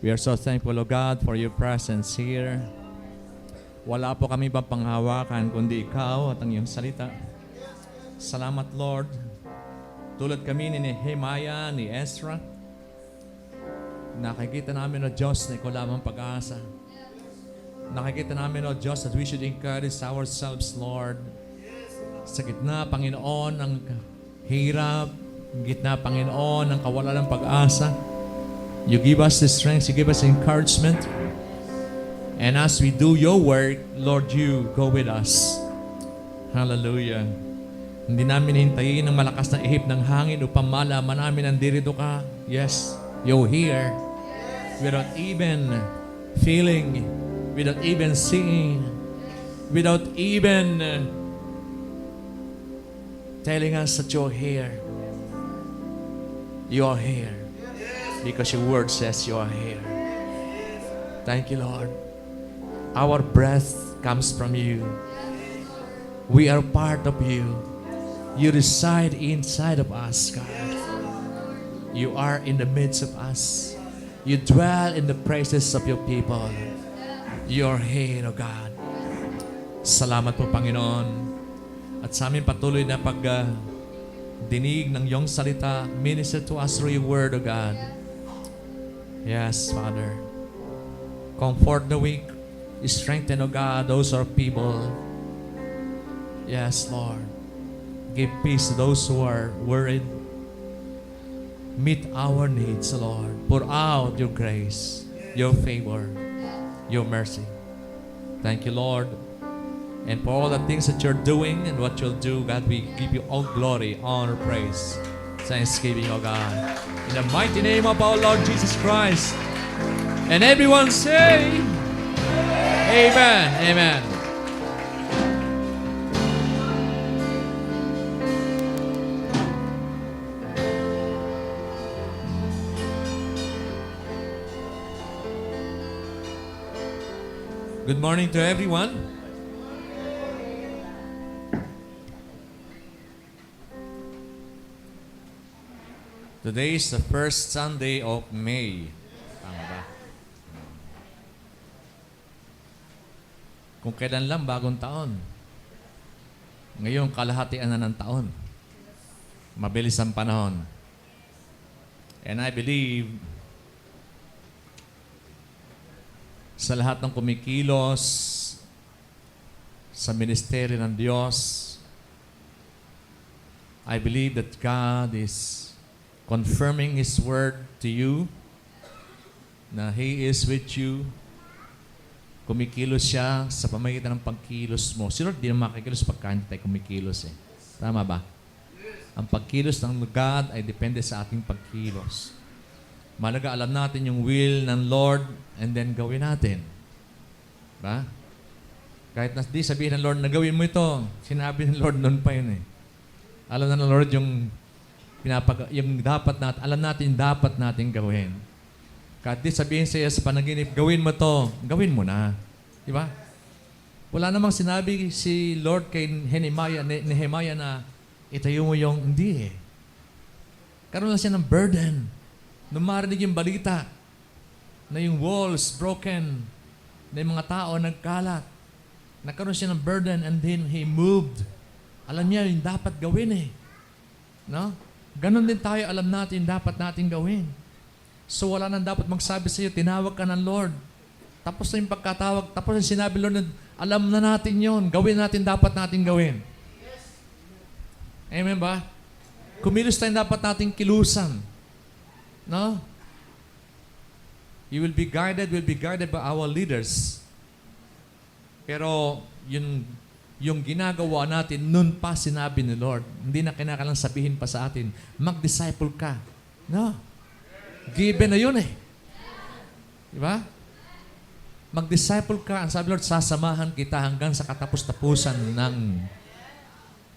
We are so thankful, O God, for your presence here. Wala po kami ba panghawakan kundi ikaw at ang iyong salita. Salamat, Lord. Tulad kami ni Nehemiah, ni Ezra, nakikita namin, O Diyos, na ikaw lamang pag-asa. Nakikita namin, O Diyos, that we should encourage ourselves, Lord. Sa gitna, Panginoon, ng hirap, gitna, Panginoon, ng kawalan ng pag-asa, you give us the strength, you give us encouragement. And as we do your work, Lord, you go with us. Hallelujah. Hindi namin hintayin ang malakas na ihip ng hangin upang malaman namin nandirito ka. Yes, you're here. Without even feeling, without even seeing, without even telling us that you're here. You're here. Because your word says you are here. Thank you, Lord. Our breath comes from you. We are part of you. You reside inside of us, God. You are in the midst of us. You dwell in the praises of your people. You're here, O God. Salamat po, Panginoon. At sa amin patuloy na dinig ng iyong salita, minister to us through your word, O God. Yes, Father. Comfort the weak. Strengthen, O God, those who are feeble. Yes, Lord. Give peace to those who are worried. Meet our needs, Lord. Pour out your grace, your favor, your mercy. Thank you, Lord. And for all the things that you're doing and what you'll do, God, we give you all glory, honor, praise, thanksgiving, O God. In the mighty name of our Lord Jesus Christ. And everyone say, Amen. Amen. Good morning to everyone. Today is the first Sunday of May. Tama ba? Kung kailan lang bagong taon. Ngayon, kalahatian na ng taon. Mabilis ang panahon. And I believe sa lahat ng kumikilos sa ministeryo ng Diyos, I believe that God is confirming His word to you, na He is with you. Kumikilos siya sa pamagitan ng pagkilos mo. Sino di na makikilos pagka hindi tayo kumikilos eh? Tama ba? Ang pagkilos ng God ay depende sa ating pagkilos. Malaga alam natin yung will ng Lord and then gawin natin. Ba? Kahit na di sabihin ng Lord na gawin mo ito, sinabi ng Lord noon pa yun eh. Alam na ng Lord yung dapat natin, alam natin dapat natin gawin. Kahit di sabihin sa iyo sa panaginip, gawin mo to, gawin mo na. Di ba? Wala namang sinabi si Lord kay Nehemiah na itayo mo yung, hindi eh. Karoon lang siya ng burden. Nung marinig yung balita na yung walls broken, na yung mga tao nagkalat, nagkaroon siya ng burden and then he moved. Alam niya yung dapat gawin eh. No? Ganon din tayo, alam natin dapat natin gawin. So wala nang dapat magsabi sa iyo, tinawag ka ng Lord. Tapos na yung pagkatawag, tapos yung sinabi Lord, alam na natin yon, gawin natin dapat natin gawin. Amen ba? Kumilos tayo dapat nating kilusan. No? You will be guided by our leaders. Pero yung ginagawa natin, nun pa sinabi ni Lord, hindi na kinakailangan sabihin pa sa atin, mag-disciple ka. No? Given na yun eh. Diba? Mag-disciple ka, ang sabi Lord, sasamahan kita hanggang sa katapos-tapusan ng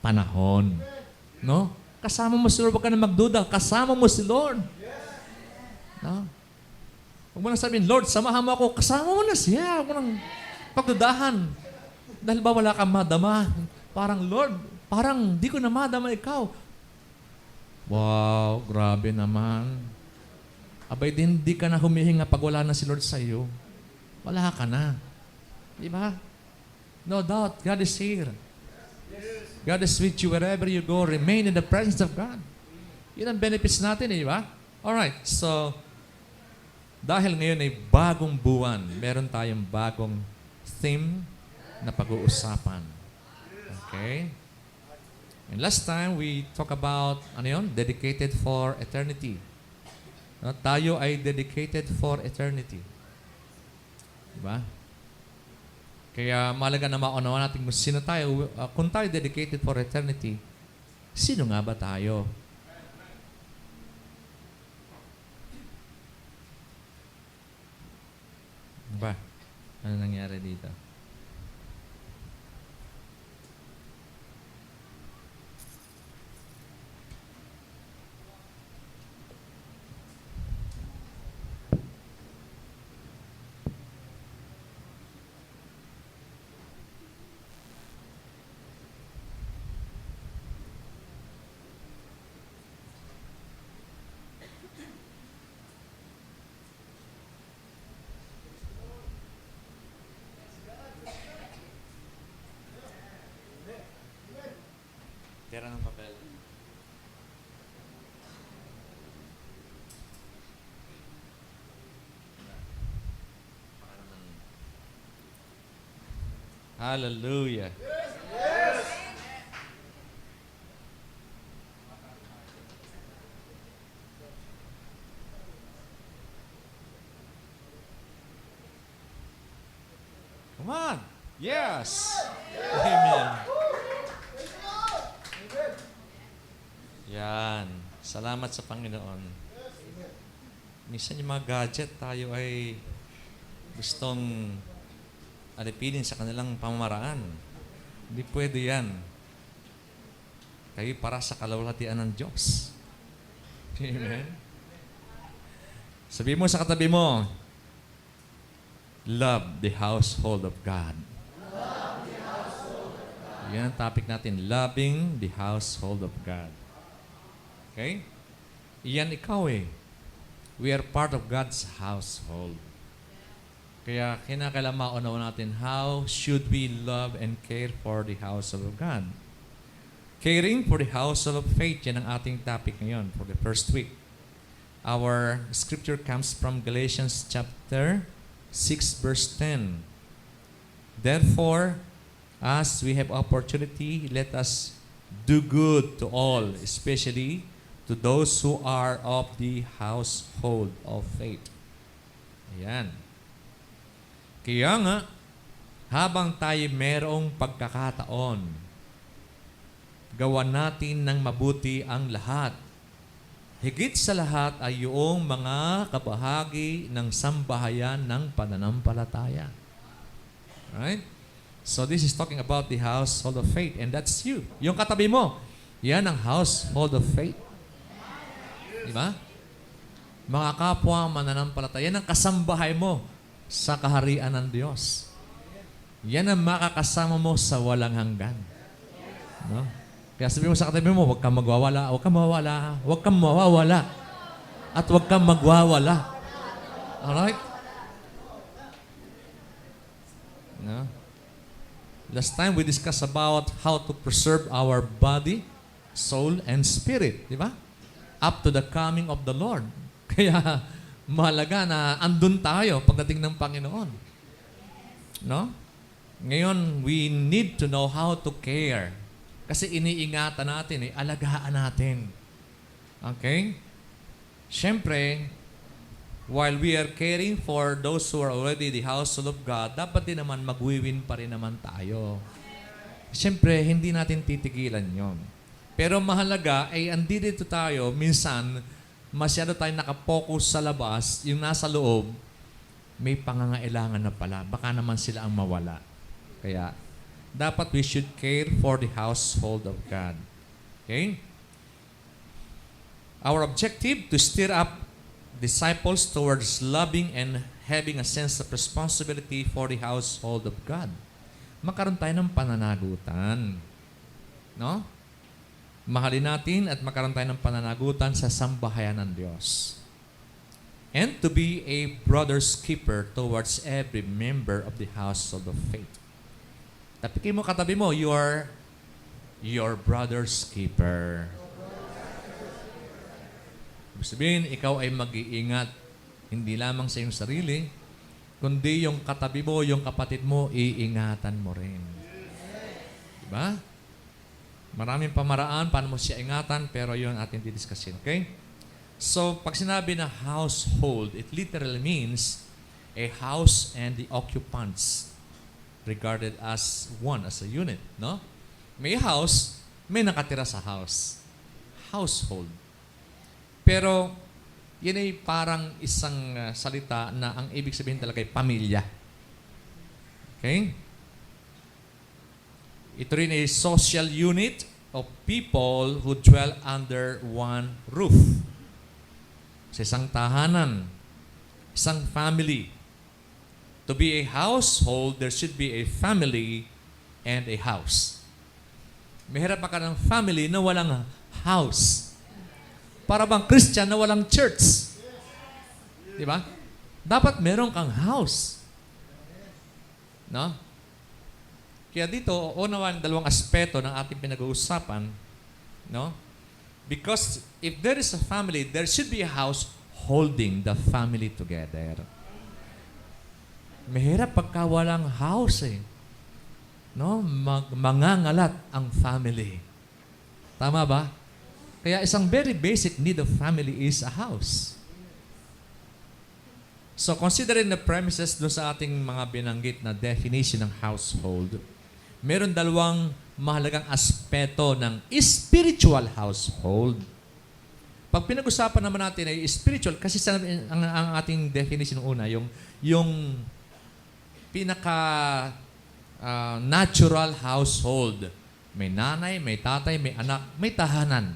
panahon. No? Kasama mo si Lord, huwag ka na magduda. Kasama mo si Lord. No? Huwag mo na sabihin, Lord, samahan mo ako. Kasama mo na siya. Huwag mo nang pagdudahan. Dahil ba wala kang madama? Parang, Lord, parang di ko na madama ikaw. Wow, grabe naman. abay hindi ka na humihinga pag wala na si Lord sa iyo. Wala ka na. Di ba? No doubt, God is here. God is with you wherever you go. Remain in the presence of God. Yun ang benefits natin, di ba? Alright, so, dahil ngayon ay bagong buwan, meron tayong bagong theme na pag-uusapan. Okay? And last time, we talk about, dedicated for eternity. Tayo ay dedicated for eternity. Diba? Kaya mahalaga na maunawa natin kung sino tayo. Kung tayo dedicated for eternity, sino nga ba tayo? Diba? Ano nangyari dito? Tira ng papel. Hallelujah. Come on. Yes. Amen. Yan. Salamat sa Panginoon. Minsan yung mga gadget, tayo ay gustong alipinin sa kanilang pamamaraan. Hindi pwede yan. Kayo para sa kalawalhatian ng Diyos. Amen? Sabi mo sa katabi mo, love the household of God. Love the household of God. Yan ang topic natin, loving the household of God. Okay? Iyan ikaw eh. We are part of God's household. Kaya kinakailangan maunawa natin, how should we love and care for the household of God? Caring for the household of faith, yan ang ating topic ngayon for the first week. Our scripture comes from Galatians chapter 6 verse 10. Therefore, as we have opportunity, let us do good to all, especially to those who are of the household of faith. Ayan. Kaya nga, habang tayo merong pagkakataon, gawan natin ng mabuti ang lahat. Higit sa lahat ay yung mga kabahagi ng sambahayan ng pananampalataya. Right? So this is talking about the household of faith, and that's you. Yung katabi mo, yan ang household of faith. Diba? Mga kapwa mananampalataya, yan ang kasambahay mo sa kaharian ng Diyos. Yan ang makakasama mo sa walang hanggan. No? Kaya sabi mo sa katabi mo, huwag kang magwawala, huwag kang mawawala, huwag kang mawawala, at huwag kang magwawala. Alright? No? Last time we discussed about how to preserve our body, soul, and spirit. Di ba? Up to the coming of the Lord. Kaya mahalaga na andun tayo pagdating ng Panginoon. No? Ngayon, we need to know how to care. Kasi iniingatan natin, alagaan natin. Okay? Siyempre, while we are caring for those who are already the household of God, dapat din naman magwiwin pa rin naman tayo. Siyempre, hindi natin titigilan yon. Pero mahalaga ay andito tayo, minsan, masyado tayong nakapokus sa labas, yung nasa loob, may pangangailangan na pala. Baka naman sila ang mawala. Kaya, dapat we should care for the household of God. Okay? Our objective, to stir up disciples towards loving and having a sense of responsibility for the household of God. Magkaroon tayo ng pananagutan. No? Mahalin natin at magkaroon tayo ng pananagutan sa sambahayan ng Diyos. and to be a brother's keeper towards every member of the household of faith. Tapikin mo katabi mo, you are your brother's keeper. Ibig sabihin, ikaw ay mag-iingat hindi lamang sa iyong sarili, kundi yung katabi mo, yung kapatid mo, iingatan mo rin. Diba? Maraming pamaraan paano mo siya ingatan, pero yun ang ating didiscussin. Okay? So, pag sinabi na household, it literally means a house and the occupants regarded as one, as a unit. No? May house, may nakatira sa house. Household. Pero, yan ay parang isang salita na ang ibig sabihin talaga ay pamilya. Okay? Ito rin ay social unit of people who dwell under one roof. Sa isang tahanan, isang family. To be a household, there should be a family and a house. Mahirap ka ng family na walang house. Para bang Christian na walang church. Di ba? Dapat meron kang house. No? Kaya dito, unawan dalawang aspeto ng ating pinag-uusapan. No? Because if there is a family, there should be a house holding the family together. Mahirap pagka walang house eh. No? Mangangalat ang family. Tama ba? Kaya isang very basic need of family is a house. So considering the premises doon sa ating mga binanggit na definition ng household, meron dalawang mahalagang aspeto ng spiritual household. Pag pinag-usapan naman natin ay spiritual, kasi ang ating definition ng una, yung pinaka natural household. May nanay, may tatay, may anak, may tahanan.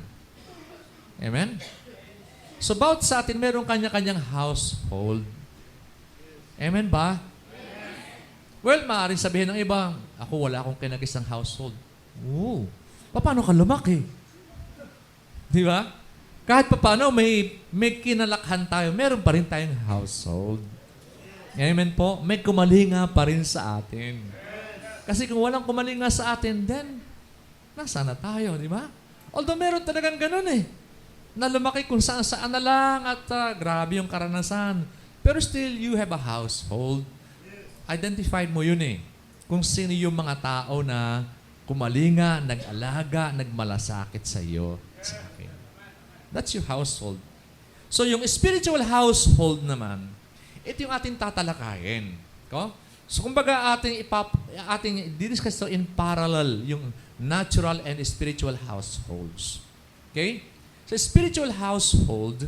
Amen? So, bawat sa atin, meron kanya-kanyang household. Amen ba? Well, maaaring sabihin ng iba, ako wala akong kinagisang household. Oo. Paano ka lumaki? Di ba? Kahit paano, may kinalakhan tayo, meron pa rin tayong household. Amen po? May kumalinga pa rin sa atin. Kasi kung walang kumalinga sa atin, then, nasaan na tayo, di ba? Although meron talagang ganun eh. Na lumaki kung saan-saan na lang at grabe yung karanasan. Pero still, you have a household. Identified mo yun eh. Kung sino yung mga tao na kumalinga, nag-alaga, nagmalasakit sa iyo, sa akin. That's your household. So yung spiritual household naman, ito yung ating tatalakayin. So kumbaga ating didiscuss ito in parallel, yung natural and spiritual households. Okay? Sa spiritual household,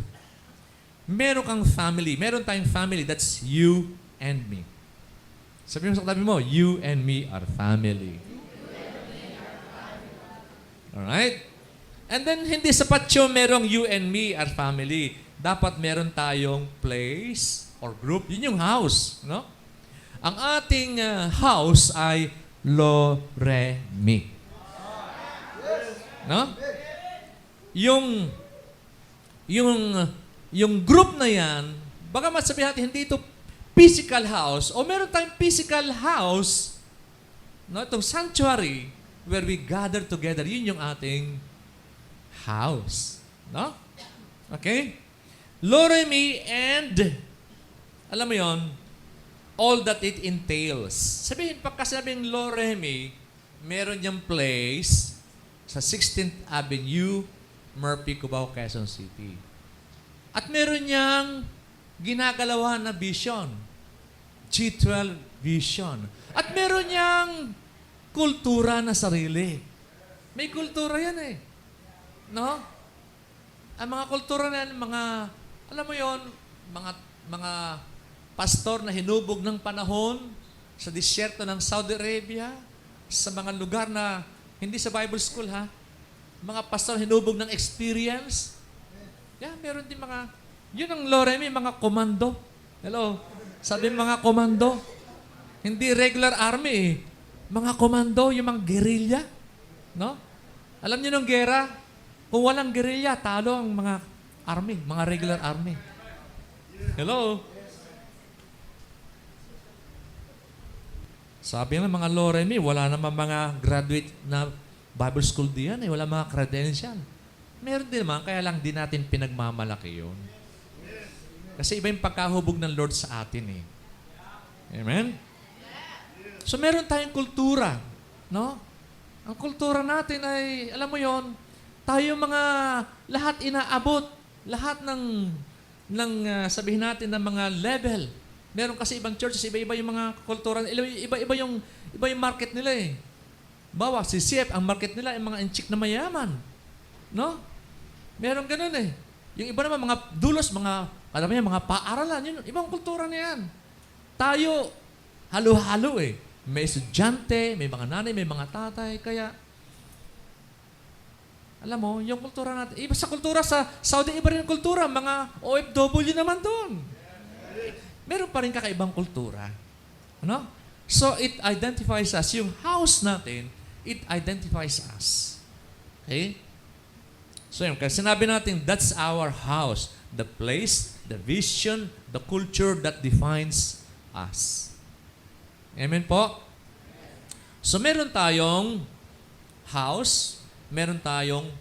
meron kang family. Meron tayong family. That's you and me. Sabi mo sa katabi mo, you and me are family. Alright? And then, hindi sapat yung merong you and me are family. Dapat meron tayong place or group. Yun yung house. No? Ang ating house ay lo, re, mi. No? Yung group na yan, bagamat sabihin natin, hindi ito physical house, o meron tayong physical house, no, itong sanctuary, where we gather together, yun yung ating house. No? Okay? Loremi and, alam mo yon, all that it entails. Sabihin, pagka sabing Loremi, meron niyang place sa 16th Avenue, Murphy, Cubao, Quezon City. At meron niyang ginagalawan na vision. G12 vision. At meron niyang kultura na sarili. May kultura yan eh. No? Ang mga kultura na yan, alam mo yon, mga pastor na hinubog ng panahon sa disyerto ng Saudi Arabia, sa mga lugar na hindi sa Bible school ha, mga pastor hinubog ng experience. Yeah, meron din yun ang Loremi, mga komando. Hello? Sabi mga komando. Hindi regular army eh. Mga komando, yung mga guerrilla. No? Alam niyo nung gera, kung walang guerrilla, talo ang mga army, mga regular army. Hello? Sabi ng mga Loremi, wala naman mga graduate na Bible school diyan eh. Wala mga credential. Meron din naman, kaya lang di natin pinagmamalaki yun. Kasi iba yung pagkahubog ng Lord sa atin eh. Amen? So meron tayong kultura. No? Ang kultura natin ay, alam mo yon, tayo mga lahat inaabot. Lahat ng sabihin natin ng mga level. Meron kasi ibang churches, iba-iba yung mga kultura, iba-iba yung market nila eh. Bawa, si CF, ang market nila ay mga inchik na mayaman. No? Meron ganun eh. Yung iba naman, mga dulos, alam mo yan, mga paaralan, yun, ibang kultura na yan. Tayo, halo-halo eh. May estudyante, may mga nanay, may mga tatay, kaya, alam mo, yung kultura natin, iba sa kultura sa Saudi, iba rin yung kultura, mga OFW naman doon. Meron pa rin kakaibang kultura. Ano? So, it identifies us. Yung house natin, it identifies us. Okay? So, yun. Kasi sinabi natin, that's our house. The place, the vision, the culture that defines us. Amen po? So, meron tayong house, meron tayong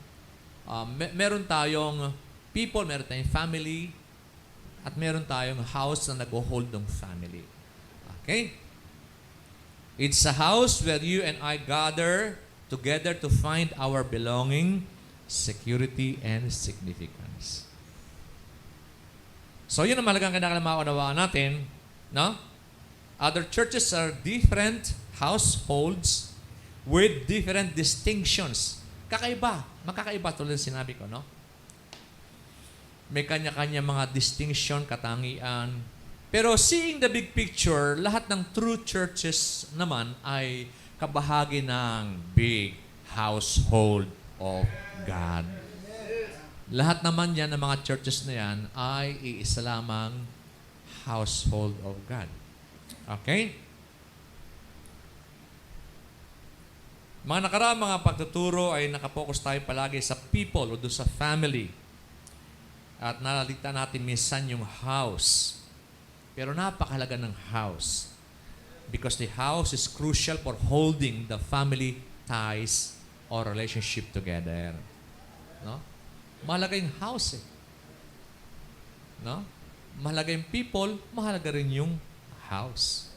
people, meron tayong family, at meron tayong house na nag-hold ng family. Okay? It's a house where you and I gather together to find our belonging, security, and significance. So, yun ang malagang kailangan maunawaan natin. No? Other churches are different households with different distinctions. Kakaiba. Magkakaiba tulad ng sinabi ko, no? May kanya-kanya mga distinction, katangian. Pero seeing the big picture, lahat ng true churches naman ay kabahagi ng big household of God. Lahat naman yan ng mga churches na yan ay iisa lamang household of God. Okay? Mga nakaraang mga pagtuturo ay nakapokus tayo palagi sa people o doon sa family. At nalalita natin minsan yung house. Pero napakahalaga ng house. Because the house is crucial for holding the family ties or relationship together. No? Mahalaga yung house eh. No? Mahalaga yung people, mahalaga rin yung house.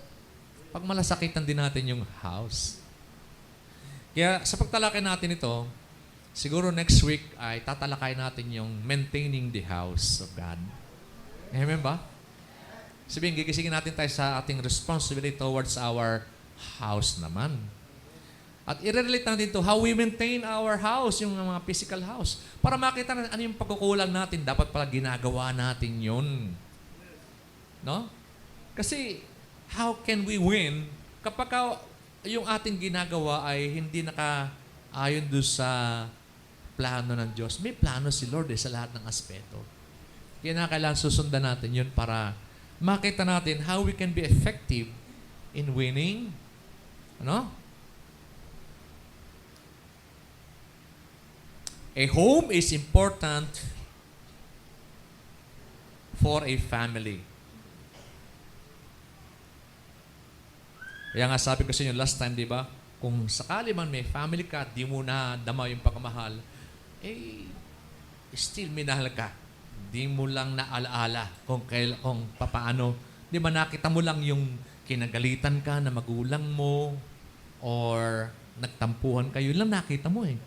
Pag malasakitan din natin yung house. Kaya sa pagtalakay natin ito, siguro next week ay tatalakay natin yung maintaining the house of God. Amen ba? Sabihin, gigisingin natin tayo sa ating responsibility towards our house naman. At i-relate natin to how we maintain our house, yung mga physical house. Para makita natin ano yung pagkukulang natin. Dapat pala ginagawa natin yun. No? Kasi, how can we win kapag yung ating ginagawa ay hindi naka-ayon doon sa plano ng Diyos? May plano si Lord sa lahat ng aspeto. Kaya na kailangan susundan natin yun para makita natin how we can be effective in winning. Ano? A home is important for a family. Kaya nga sabi ko sa inyo last time, di ba? Kung sakali man may family ka, di mo na dama yung pagmamahal, still minahal ka. Di mo lang naalaala kung papaano. Di ba nakita mo lang yung kinagalitan ka na magulang mo or nagtampuhan kayo, yun lang nakita mo eh.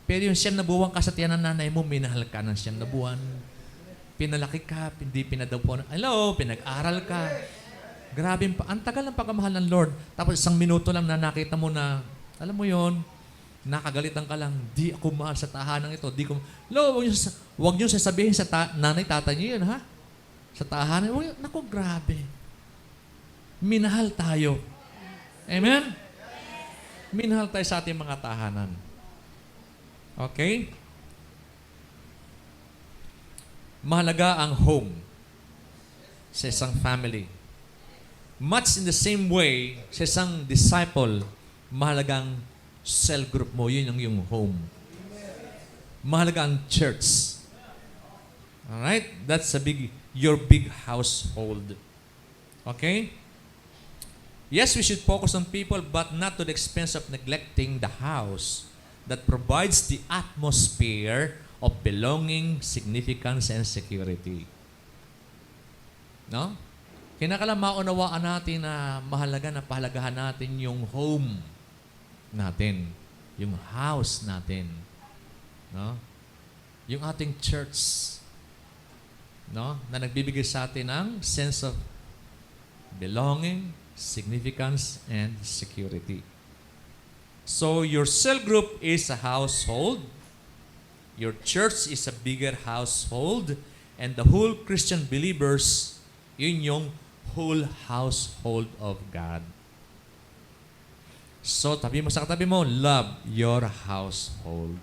Pero yung 9 na buwan ka sa tiyan ng nanay mo, minahal ka ng 9 na buwan. Pinalaki ka, hindi pinadapuan. Hello, pinag-aral ka. Grabe, ang tagal ng pagmamahal ng Lord. Tapos 1 minuto lang na nakita mo na, alam mo yon, nakagalitan ka lang, di ako mahal sa tahanan ito. Di ko, huwag niyo sasabihin sa nanay, tatay niyo yun, ha? Sa tahanan. Naku, grabe. Minahal tayo. Amen? Minahal tayo sa ating mga tahanan. Okay? Mahalaga ang home sa isang family. Much in the same way, sa isang disciple, mahalagang cell group mo, yun ang yung home. Mahalaga ang church. Alright? That's a big your big household. Okay? Yes, we should focus on people, but not to the expense of neglecting the house that provides the atmosphere of belonging, significance, and security. No? Kinakailangan maunawaan natin na mahalaga na pahalagahan natin yung home natin, yung house natin, no? Yung ating church, no? Na nagbibigay sa atin ng sense of belonging, significance, and security. So, your cell group is a household. Your church is a bigger household. And the whole Christian believers, yun yung whole household of God. So, tabi mo sa katabi mo, love your household.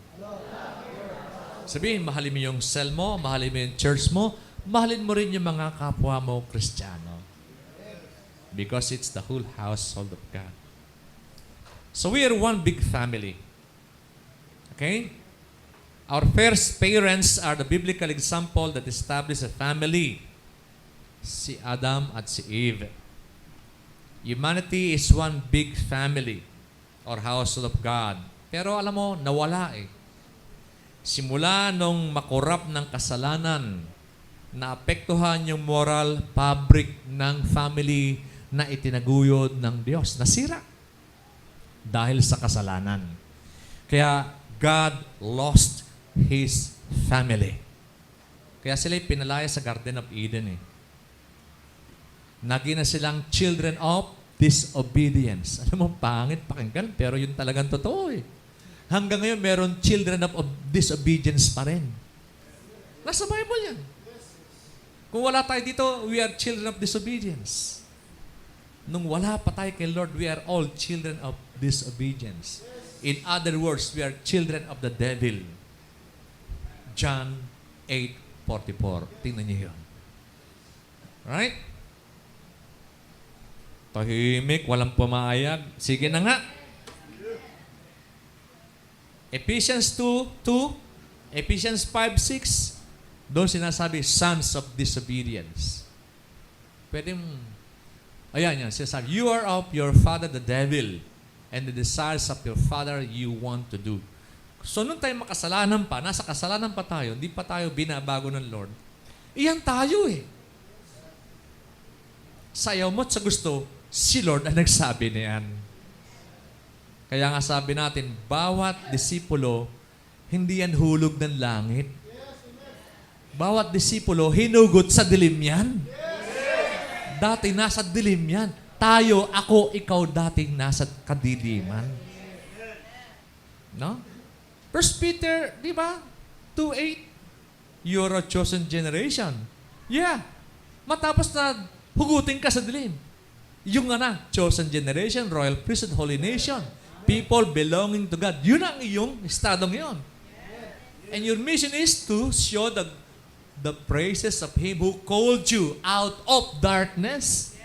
Sabihin, mahalin mo yung cell mo, mahalin mo yung church mo, mahalin mo rin yung mga kapwa mo Kristiyano. Because it's the whole household of God. So we are one big family. Okay? Our first parents are the biblical example that established a family. Si Adam at si Eve. Humanity is one big family or household of God. Pero alam mo, nawala eh. Simula nung makurap ng kasalanan, naapektuhan yung moral fabric ng family na itinaguyod ng Diyos. Nasira. Dahil sa kasalanan. Kaya God lost His family. Kaya sila'y pinalaya sa Garden of Eden eh. Naging na silang children of disobedience. Alam mo, pangit pakinggan, pero yun talagang totoo eh. Hanggang ngayon, meron children of disobedience pa rin. Nasa Bible yan. Kung wala tayo dito, we are children of disobedience. Nung wala pa tayo kay Lord, we are all children of disobedience. In other words, we are children of the devil. John 8:44. Tingnan niyo yun. Right? Tahimik, walang pumayag. Sige na nga. Ephesians 2:2, Ephesians 5:6, doon sinasabi, sons of disobedience. Pwedeng, ayan yan, sinasabi, you are of your father the devil, and the desires of your father you want to do. So, nung tayo makasalanan pa, nasa kasalanan pa tayo, hindi pa tayo binabago ng Lord, iyan tayo eh. Sa ayaw mo at sa gusto, si Lord ang nagsabi niyan. Kaya nga sabi natin, bawat disipulo, hindi yan hulog ng langit. Bawat disipulo, hinugot sa dilim yan. Dati nasa dilim yan. Tayo, ako, ikaw dating nasa kadiliman. No? 1 Peter, di ba? 2:8. You're a chosen generation. Yeah. Matapos na hugutin ka sa dilim. Yung chosen generation, royal priesthood, holy nation. People belonging to God. Yun ang iyong estadong yun. And your mission is to show the praises of Him who called you out of darkness.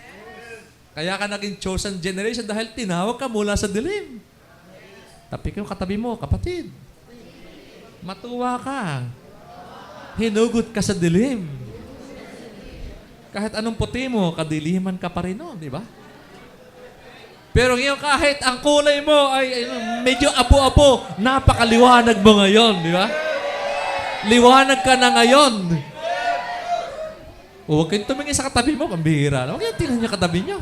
Kaya ka naging chosen generation dahil tinawag ka mula sa dilim. Tapi ko katabi mo, kapatid. Matuwa ka. Hinugot ka sa dilim. Kahit anong puti mo, kadiliman ka pa rin no, di ba? Pero ngayon kahit ang kulay mo ay medyo apo-apo, napakaliwanag mo ngayon, di ba? Liwanag ka na ngayon. Huwag kayong tumingin sa katabi mo, pambihira. Huwag kayong tingnan niyo katabi niyo.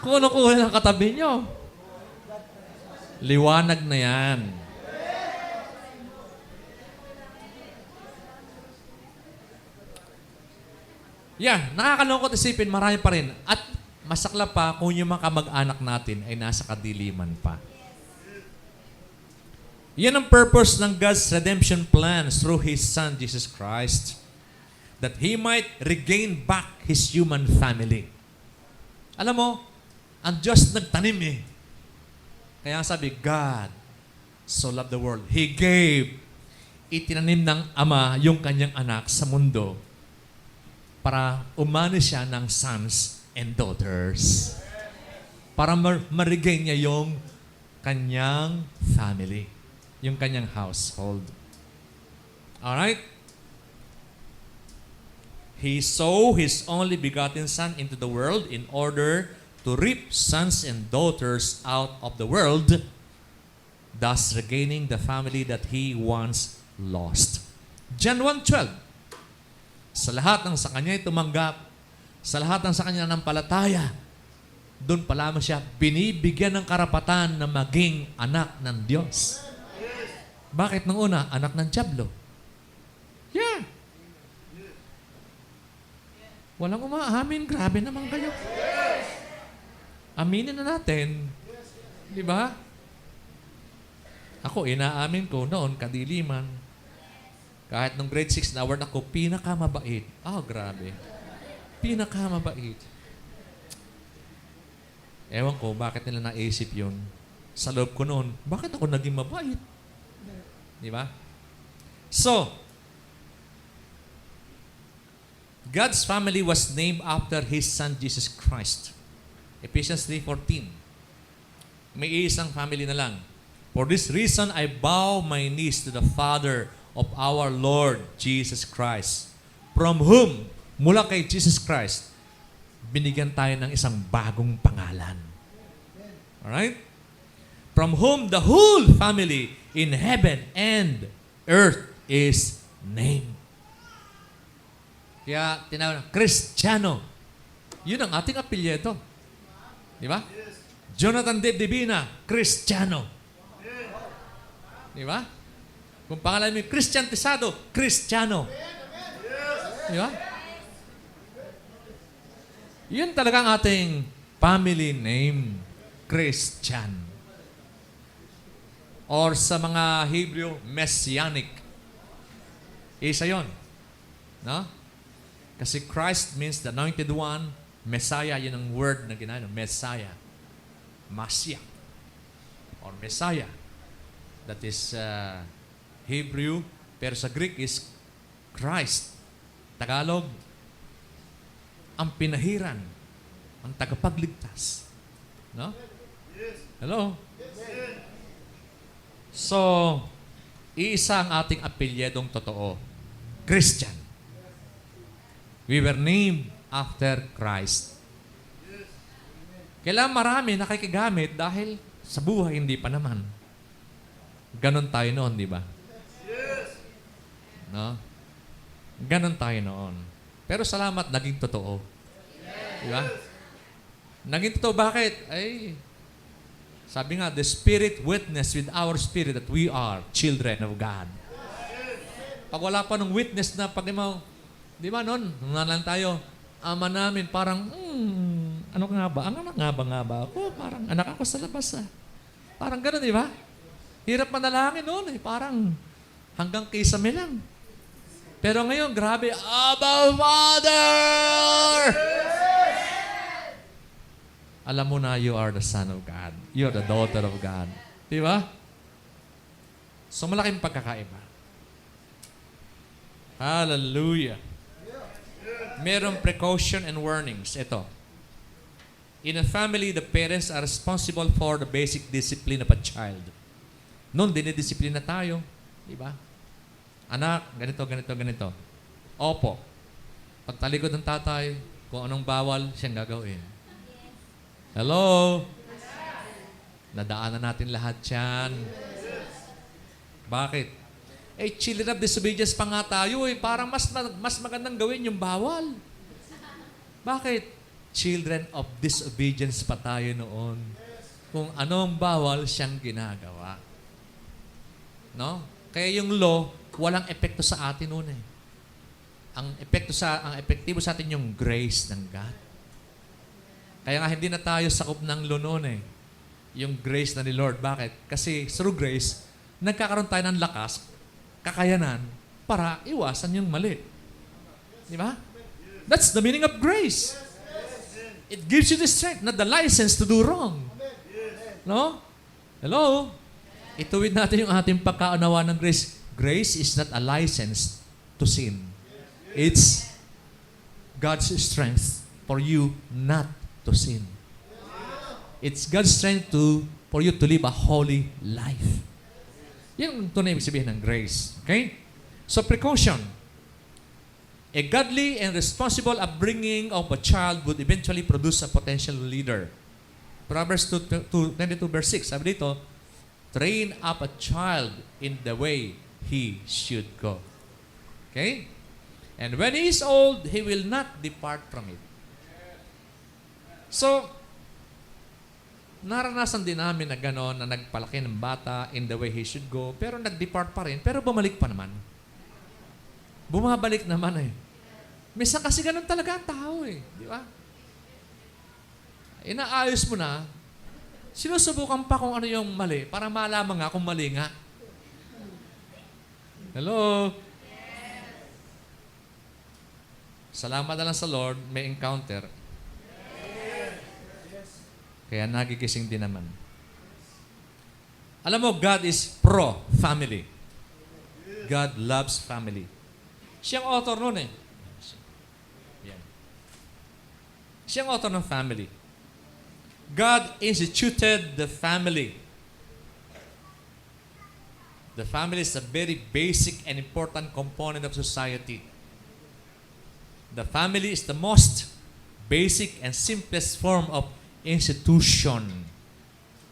Kung ano kulay ng katabi niyo. Liwanag na yan. Yeah, nakakalungkot isipin, marami pa rin. At masakla pa kung yung mga kamag-anak natin ay nasa kadiliman pa. Yan ang purpose ng God's redemption plan through His Son, Jesus Christ. That He might regain back His human family. Alam mo, ang Diyos nagtanim eh. Kaya sabi, God so loved the world. He gave. Itinanim ng Ama yung kanyang anak sa mundo para umani siya ng sons and daughters. Para ma-regain niya yung kanyang family. Yung kanyang household. Alright? He sowed His only begotten Son into the world in order to reap sons and daughters out of the world, thus regaining the family that He once lost. John 1:12. Sa lahat ng sa Kanya'y tumanggap, sa lahat ng sa Kanya nampalataya, doon pa lamang siya binibigyan ng karapatan na maging anak ng Diyos. Bakit nung una, anak ng Diablo? Yeah. Walang umaamin. Grabe naman kayo. Aminin na natin. Di ba? Ako, inaamin ko noon, kadiliman. Kahit nung grade 6 na award ako, pinakamabait. Grabe. Pinakamabait. Ewan ko, bakit nila naisip yun? Sa loob ko noon, bakit ako naging mabait? Di ba? So, God's family was named after His Son, Jesus Christ. Ephesians 3:14. May isang family na lang. For this reason, I bow my knees to the Father of our Lord Jesus Christ, from whom, mula kay Jesus Christ, binigyan tayo ng isang bagong pangalan. Alright? From whom the whole family in heaven and earth is named. Kaya tinawag na, Kristiyano. Yun ang ating apelyido. Di ba? Jonathan Dave Divina, Kristiyano. Di ba? Kung pangalan mo, Christian Tisado, Kristiyano. Di ba? Yun talagang ating family name, Christian. Or sa mga Hebrew, Messianic. Isa yun. No? Kasi Christ means the anointed one. Messiah, yun ang word na ginano. Messiah. Mashiach. Or Messiah. That is Hebrew. Pero sa Greek is Christ. Tagalog, ang pinahiran. Ang tagapagligtas. No? Hello? So, iisa ang ating apelyedong totoo. Christian. We were named after Christ. Kailangan marami nakikigamit dahil sa buhay hindi pa naman. Ganon tayo noon, di ba? No? Ganon tayo noon. Pero salamat, naging totoo. Di ba? Naging totoo, bakit? Ay, sabi nga, the Spirit witness with our spirit that we are children of God. Pag wala pa ng witness na pag di ba noon, nung lang tayo, ama namin, parang, ano nga ba? Ang anak nga ba ako? Parang anak ako sa labas Parang gano'n, di ba? Hirap manalangin noon Parang hanggang kisame lang. Pero ngayon, grabe, Abba Father! Alam mo na, you are the Son of God. You are the daughter of God. Di ba? So, malaking pagkakaiba. Hallelujah. Merong precaution and warnings. Ito. In a family, the parents are responsible for the basic discipline of a child. Noon, dinidisiplina tayo. Diba? Anak, ganito. Opo. Pagtalikod ng tatay, kung anong bawal, siyang gagawin. Hello? Nadaanan natin lahat yan. Bakit? Children of disobedience pa nga tayo Parang mas magandang gawin yung bawal. Bakit? Children of disobedience pa tayo noon. Kung anong bawal siyang ginagawa. No? Kaya yung law, walang epekto sa atin noon Ang epektibo sa atin yung grace ng God. Kaya nga hindi na tayo sakop ng law noon Yung grace na ni Lord. Bakit? Kasi through grace, nagkakaroon tayo ng lakas, kakayanan para iwasan yung mali. Di ba? That's the meaning of grace. It gives you the strength, not the license to do wrong. No? Hello? Ituwid natin yung ating pagkaunawa ng grace. Grace is not a license to sin. It's God's strength for you not to sin. It's God's strength for you to live a holy life. Yan ang tunay ibig sabihin ng grace. Okay? So, precaution. A godly and responsible upbringing of a child would eventually produce a potential leader. Proverbs 22 verse 6, sabi dito, train up a child in the way he should go. Okay? And when he is old, he will not depart from it. So, naranasan din namin na gano'n, na nagpalaki ng bata in the way he should go, pero nag-depart pa rin, pero bumalik pa naman. Bumabalik naman eh. Minsan kasi gano'n talaga ang tao eh. Di ba? Inaayos mo na, sinusubukan pa kung ano yung mali para malaman nga kung mali nga. Hello? Salamat na lang sa Lord, may encounter. Kaya nagigising din naman. Alam mo, God is pro-family. God loves family. Siyang author nun eh. Yan. Siyang author ng family. God instituted the family. The family is a very basic and important component of society. The family is the most basic and simplest form of institution.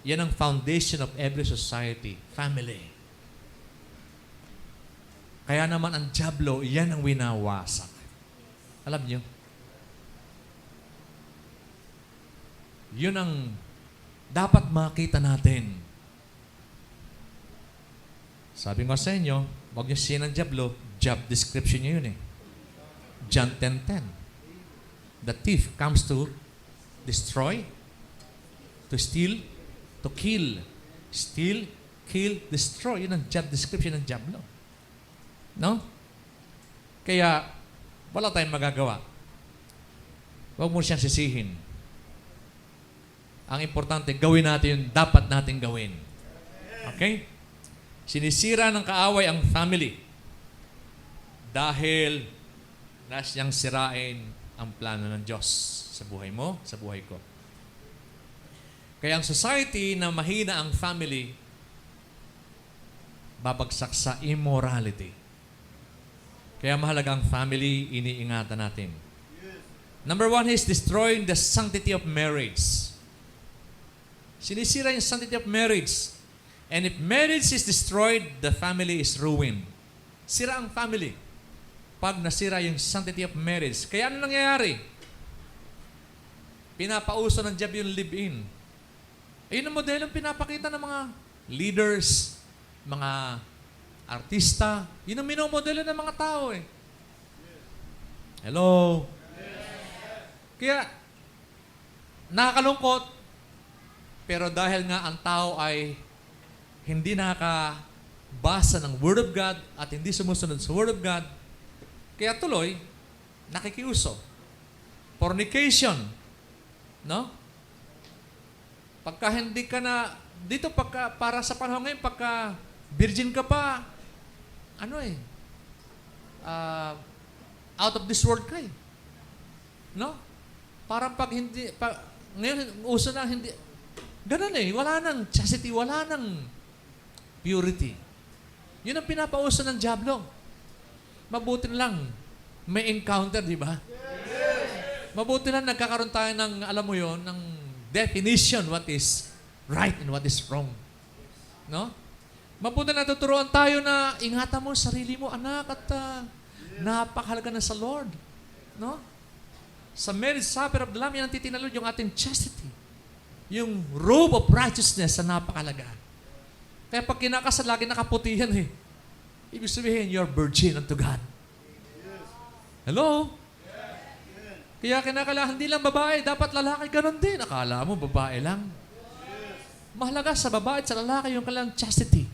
Yan ang foundation of every society. Family. Kaya naman ang dyablo, yan ang winawasak. Alam niyo? Yun ang dapat makita natin. Sabi ko sa inyo, huwag niyo siya ng dyablo, job description niyo yun eh. John 10:10. The thief comes to destroy, to steal, to kill. Steal, kill, destroy. Yun ang job description ng dyablo. No? Kaya, wala tayong magagawa. Huwag mo siyang sisihin. Ang importante, gawin natin yung dapat natin gawin. Okay? Sinisira ng kaaway ang family dahil nasyang sirain ang plano ng Diyos sa buhay mo, sa buhay ko. Kaya ang society na mahina ang family, babagsak sa immorality. Kaya mahalaga ang family, iniingatan natin. Number 1 is destroying the sanctity of marriage. Sinisira yung sanctity of marriage. And if marriage is destroyed, the family is ruined. Sira ang family pag nasira yung sanctity of marriage. Kaya ano nangyayari? Pinapauso ng job yung live-in. Ayun ang modelong pinapakita ng mga leaders, mga artista. Yun ang minomodelo ng mga tao eh. Hello? Kaya, nakakalungkot, pero dahil nga ang tao ay hindi nakabasa ng Word of God at hindi sumusunod sa Word of God, kaya tuloy, nakikiuso. Fornication. No? Pagka hindi ka na, dito pagka, para sa panahon ngayon, pagka virgin ka pa, out of this world ka eh. No? Parang pag hindi, ngayon, uso na hindi, ganun eh, wala nang chastity, wala nang purity. Yun ang pinapauso ng dyablo. Mabuti lang, may encounter, di ba? Mabuti lang nagkakaroon tayo ng, alam mo yon, ng definition what is right and what is wrong. No? Mabuti na tuturuan tayo na ingatan mo sarili mo, anak, at napakahalaga na sa Lord. No? Sa marriage supper of the Lamb, yan ang titinalod yung ating chastity. Yung robe of righteousness na napakahalaga. Kaya pag kinakasal, lagi nakaputi yan eh. Ibig sabihin, you're virgin unto God. Hello? Kaya kinakailangan, hindi lang babae, dapat lalaki ganun din. Akala mo, babae lang. Mahalaga sa babae at sa lalaki yung kailangang chastity.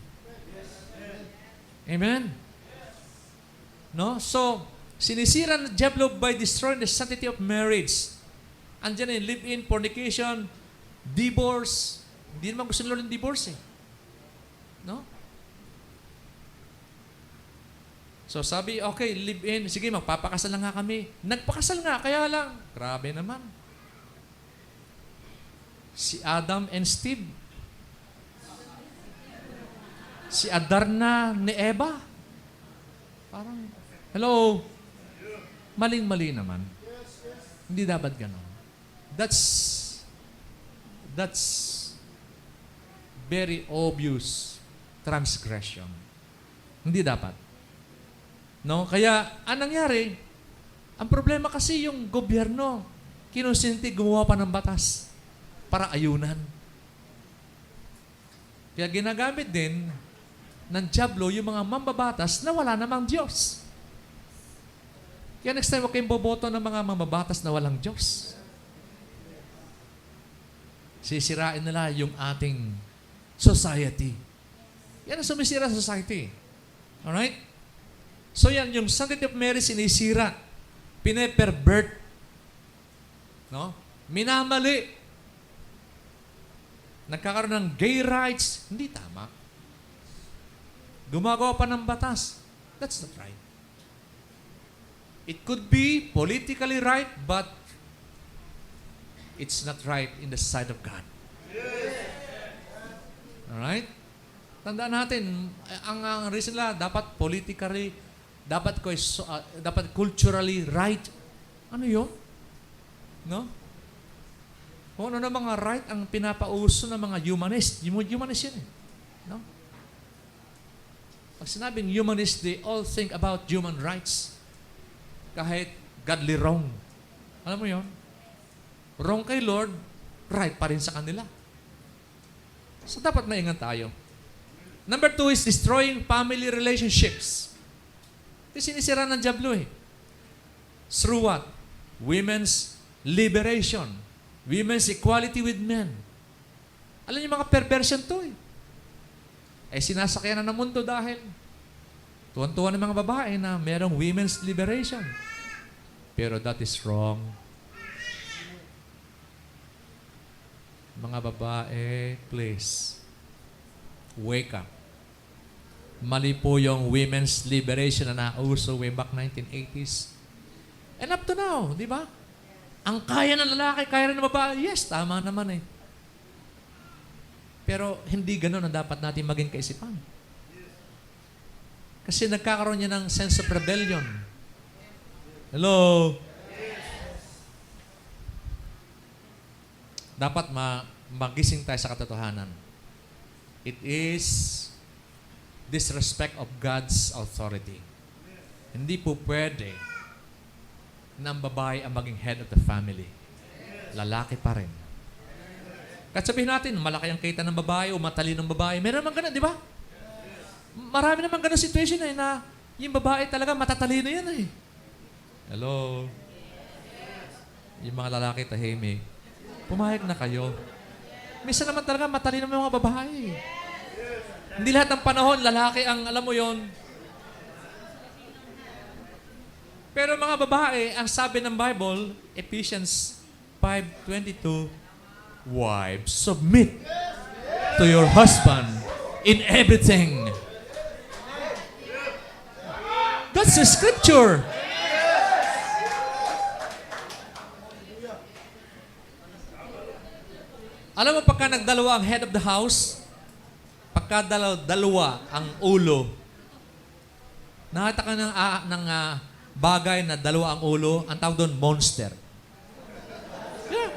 Amen? No? So, sinisira ng dyablo by destroying the sanctity of marriage. Andiyan yung live-in, fornication, divorce. Hindi naman gusto nila ng divorce eh. No? So sabi, okay, live in. Sige, magpapakasal na nga kami. Nagpakasal nga, kaya lang. Grabe naman. Si Adam and Steve. Si Adarna ni Eva. Parang, hello? Maling-mali naman. Hindi dapat ganon. That's very obvious transgression. Hindi dapat. No? Kaya, anong nangyari? Ang problema kasi yung gobyerno, kinusinti, gumawa pa ng batas para ayunan. Kaya ginagamit din ng dyablo yung mga mambabatas na wala namang Diyos. Kaya next time, huwag kayong boboto ng mga mambabatas na walang Diyos. Sisirain nila yung ating society. Yan ang sumisira sa society. Alright? So yan, yung Sanctity of Mary sinisira. Pine-pervert. No? Minamali. Nagkakaroon ng gay rights. Hindi tama. Gumagawa pa ng batas. That's not right. It could be politically right, but it's not right in the sight of God. Alright? Tandaan natin, ang reason lang, dapat politically, dapat culturally right. Ano yun? No? Kung ano na mga right ang pinapauso ng mga humanist. Humanist yun eh. No? Pag sinabing humanist, they all think about human rights. Kahit godly wrong. Alam mo yun? Wrong kay Lord, right pa rin sa kanila. So dapat maingat tayo. Number 2 is destroying family relationships. Ito sinisira ng dyablo eh. Through what? Women's liberation. Women's equality with men. Alam niyo mga perversion to eh. Sinasakyan na ng mundo dahil tuwan-tuwa ng mga babae na merong women's liberation. Pero that is wrong. Mga babae, please, wake up. Mali po yung women's liberation na nauso way back 1980s. And up to now, di ba? Ang kaya ng lalaki, kaya rin ng babae. Yes, tama naman eh. Pero hindi ganun ang dapat natin maging kaisipan. Kasi nagkakaroon niya ng sense of rebellion. Hello? Dapat magising tayo sa katotohanan. It is disrespect of God's authority. Hindi po pwede na ang babae ang maging head of the family. Lalaki pa rin. Kahit sabihin natin, malaki ang kita ng babae o matalino ng babae. Meron naman ganun, di ba? Marami naman ganun situation eh, na yung babae talaga matatalino yan eh. Hello? Yung mga lalaki tahimik. Pumayag na kayo. Minsan naman talaga matalino ng mga babae. Hindi lahat ng panahon, lalaki ang, alam mo yon. Pero mga babae, ang sabi ng Bible, Ephesians 5:22, wives, submit to your husband in everything. That's the scripture. Alam mo, pagka nagdalawa ang head of the house, pagka dalawa ang ulo, nakita ka ng bagay na dalawa ang ulo, ang tawag doon, monster. Yeah.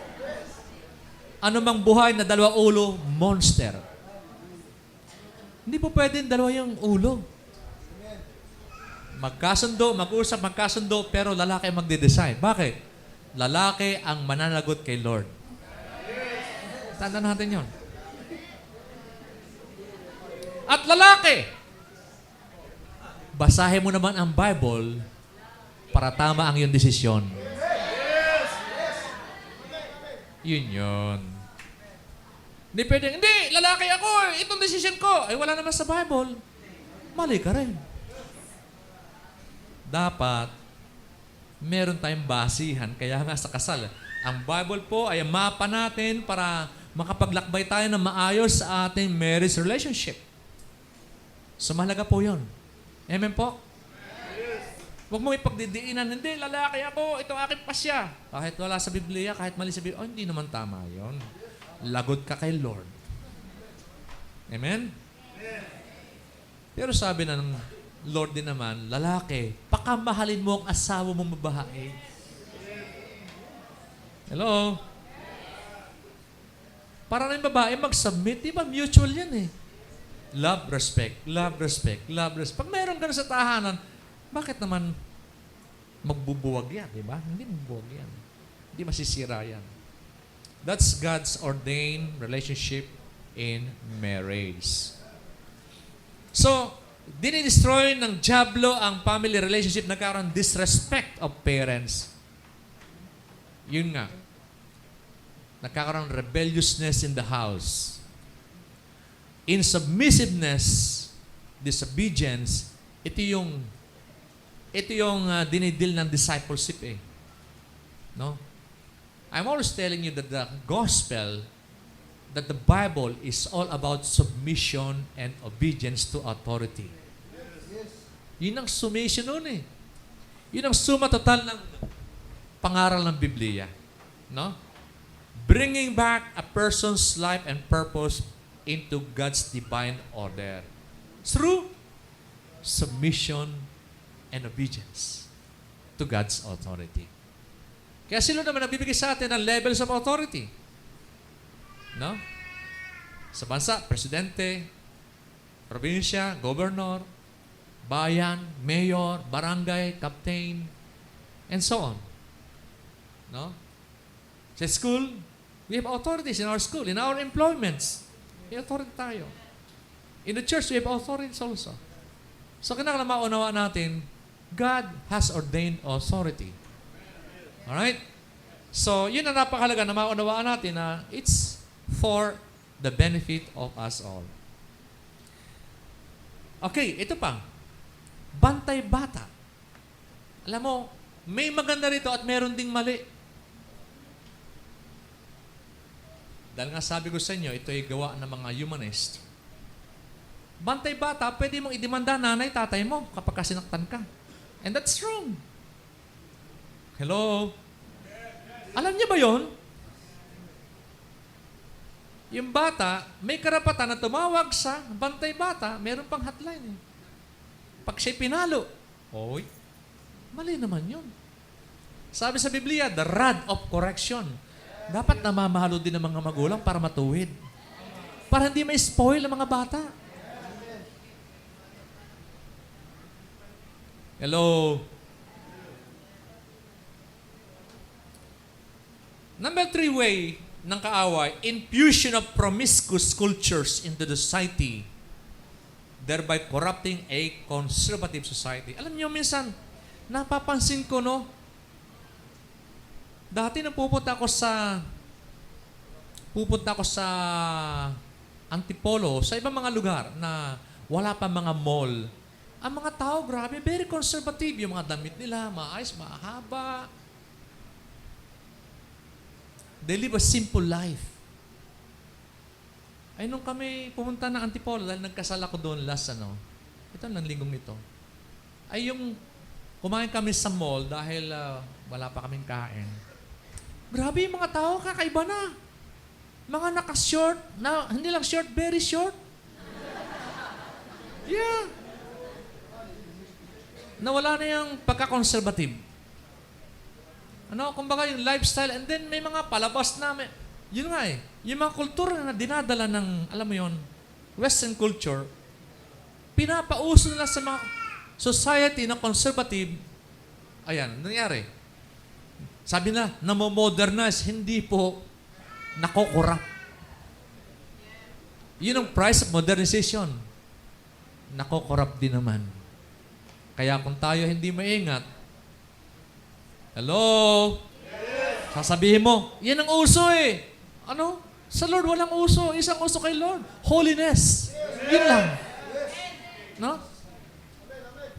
Ano mang buhay na dalawa ulo, monster. Hindi po pwedeng dalawa yung ulo. Magkasundo, mag-usap, magkasundo, pero lalaki ang magde-decide. Bakit? Lalaki ang mananagot kay Lord. Tandaan natin yon. At lalaki, basahin mo naman ang Bible para tama ang iyong desisyon. Yun yun. Hindi pwedeng, hindi, lalaki ako, itong desisyon ko. Ay, wala naman sa Bible. Mali ka rin. Dapat, meron tayong basihan. Kaya nga sa kasal, ang Bible po ay mapa natin para makapaglakbay tayo ng maayos sa ating marriage relationship. So, mahalaga po yun. Amen po? Huwag mo ipagdidiinan, hindi, lalaki ako, ito aking pasya. Kahit wala sa Biblia, kahit mali sa Biblia, hindi naman tama yon. Lagot ka kay Lord. Amen? Pero sabi ng Lord din naman, lalaki, pakamahalin mo ang asawa mong babae. Hello? Para rin babae mag-submit, di ba? Mutual yan eh. Love, respect, love, respect, love, respect. Pag mayroon ka na sa tahanan, bakit naman magbubuwag yan, di ba? Hindi magbubuwag yan. Hindi masisira yan. That's God's ordained relationship in marriage. So, dinidestroy ng diablo ang family relationship, nagkaroon disrespect of parents. Yun nga. Nagkakaroon rebelliousness in the house. Insubmissiveness, disobedience, ito yung dinidil ng discipleship eh. No? I'm always telling you that the gospel, that the Bible is all about submission and obedience to authority. Yun ang summation nun eh. Yun ang suma total ng pangaral ng Biblia. No? Bringing back a person's life and purpose into God's divine order through submission and obedience to God's authority. Kaya sila naman nagbibigay sa atin ng levels of authority. No? Sa bansa, presidente, probinsya, governor, bayan, mayor, barangay, captain, and so on. No? Sa school, we have authorities in our school, in our employments. May authority tayo. In the church, we have authorities also. So, kailangan maunawa natin, God has ordained authority. Alright? So, yun ang napakahalaga na maunawaan natin na it's for the benefit of us all. Okay, ito pa. Bantay bata. Alam mo, may maganda rito at meron ding mali. Dahil nga sabi ko sa inyo, ito ay gawa ng mga humanist. Bantay bata, pwede mong idemanda nanay, tatay mo kapag sinaktan ka. And that's wrong. Hello? Alam niyo ba yon? Yung bata, may karapatan na tumawag sa bantay bata, meron pang hotline eh. Pag siya'y pinalo, oy, mali naman yun. Sabi sa Biblia, the rod of correction. Dapat namamahalo din ng mga magulang para matuwid. Para hindi may spoil ang mga bata. Hello? Number 3 way ng kaaway, infusion of promiscuous cultures into the society, thereby corrupting a conservative society. Alam niyo, minsan, napapansin ko, no? Dati nang pupunta ako sa Antipolo, sa ibang mga lugar na wala pa mga mall. Ang mga tao, grabe, very conservative. Yung mga damit nila, maayos, mahaba. They live a simple life. Ay, nung kami pumunta ng Antipolo, dahil nagkasal ako doon ito lang linggong ito, ay yung kumain kami sa mall dahil wala pa kaming kain. Grabe yung mga tao, kakaiba na. Mga naka-short, na, hindi lang short, very short. Yeah. Nawala na yung pagka-conservative. Kumbaga yung lifestyle, and then may mga palabas na, yun nga eh, yung mga kultura na dinadala ng, alam mo yun, Western culture, pinapauso nila sa mga society na conservative. Ayan, nangyari. Sabi na, namo-modernize, hindi po nakokorrupt. Yun ang price of modernization. Nakokorrupt din naman. Kaya kung tayo hindi maingat, hello? Yes. Sasabihin mo, yan ang uso eh. Ano? Sa Lord walang uso. Isang uso kay Lord. Holiness. Yes. Yun lang. Yes. No?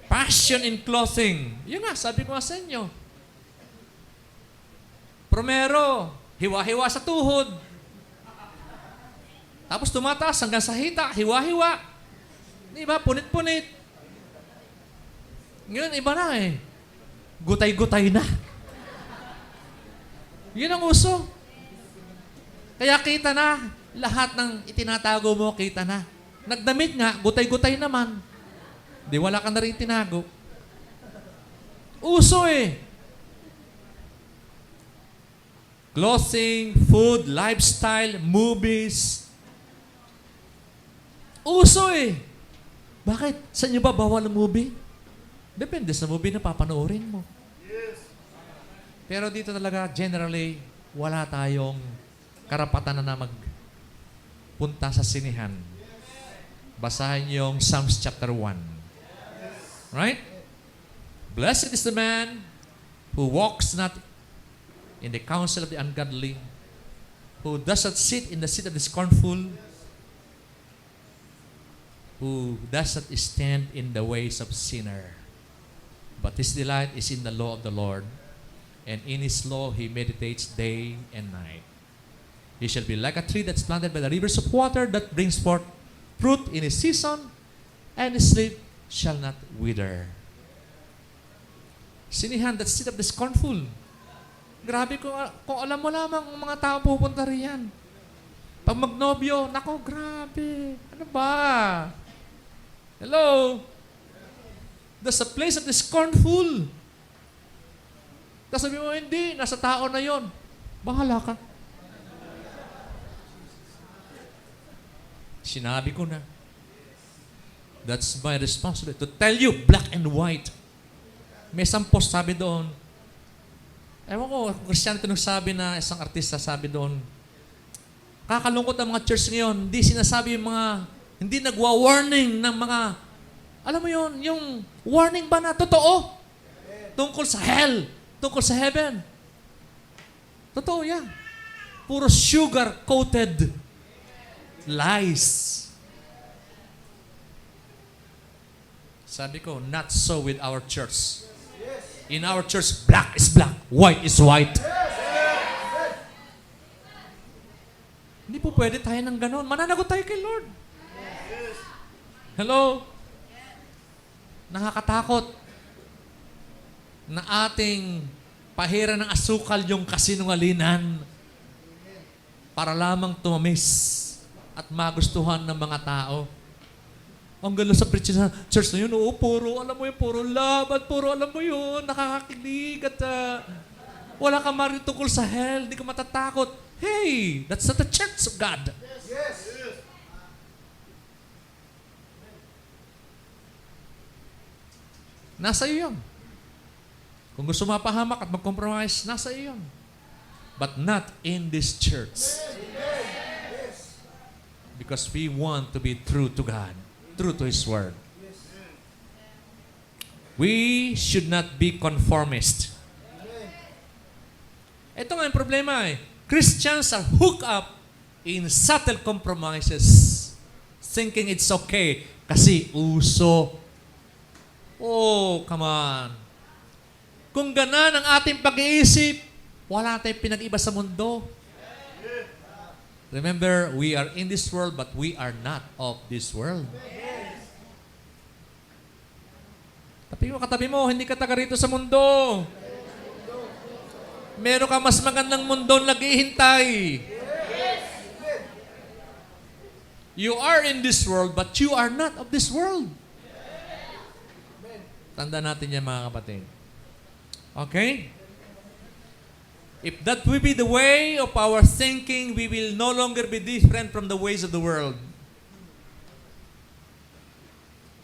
Passion in clothing. Yun nga, sabi ko nga sa inyo. Primero, hiwa-hiwa sa tuhod. Tapos tumataas hanggang sa hita, hiwa-hiwa. Diba? Punit-punit. Ngayon, iba na eh. Gutay-gutay na. Yun ang uso. Kaya kita na, lahat ng itinatago mo, kita na. Nagdamit nga, gutay-gutay naman. Di wala ka na rin tinago. Uso eh. Clothing, food, lifestyle, movies. Uso eh. Bakit? Sa inyo ba bawal ang movie? Depende sa movie na papanoorin mo. Pero dito talaga, generally, wala tayong karapatan na magpunta sa sinihan. Basahin yung Psalms chapter 1. Right? Blessed is the man who walks not in the counsel of the ungodly, who does not sit in the seat of the scornful, who does not stand in the ways of sinner. But his delight is in the law of the Lord, and in his law he meditates day and night. He shall be like a tree that's planted by the rivers of water, that brings forth fruit in his season, and his leaf shall not wither. Sinihan, that seat of the scornful. Grabe kung alam mo lamang ang mga tao pupunta riyan. Pag magnobyo, nako, grabe. Ano ba? Hello? That's a place of the scornful. Tapos sabi mo, hindi, nasa tao na yon. Bahala ka. Sinabi ko na. That's my responsibility to tell you black and white. May isang post sabi doon. Ewan ko, Christian ito nagsabi na isang artista sabi doon, kakalungkot ang mga church ngayon, hindi sinasabi yung mga, hindi nagwa-warning ng mga, alam mo yun, yung warning ba na totoo? Tungkol sa hell, tungkol sa heaven. Totoo yan. Puro sugar-coated lies. Sabi ko, not so with our church. In our church, black is black, white is white. Hindi po pwede tayo ng ganon. Mananagot tayo kay Lord. Hello? Nakakatakot na ating pahira ng asukal yung kasinungalingan para lamang tumamis at magustuhan ng mga tao. Ang gala sa preaching sa church na yun, oo, puro, alam mo yun, puro love at puro, alam mo yun, nakakakilig at wala ka marin tungkol sa hell, hindi ka matatakot. Hey, that's not the church of God. Yes. Nasa iyo yun. Kung gusto mapahamak at mag-compromise, nasa iyo yun. But not in this church. Because we want to be true to God. True to His Word. We should not be conformist. Ito nga yung problema eh. Christians are hooked up in subtle compromises, thinking it's okay kasi uso. Oh, come on. Kung ganan ang ating pag-iisip, wala tayong pinag-iba sa mundo. Remember, we are in this world but we are not of this world. Katabi mo, hindi ka taga rito sa mundo. Meron ka mas magandang mundo naghihintay. You are in this world, but you are not of this world. Tanda natin yan, mga kapatid. Okay? If that will be the way of our thinking, we will no longer be different from the ways of the world.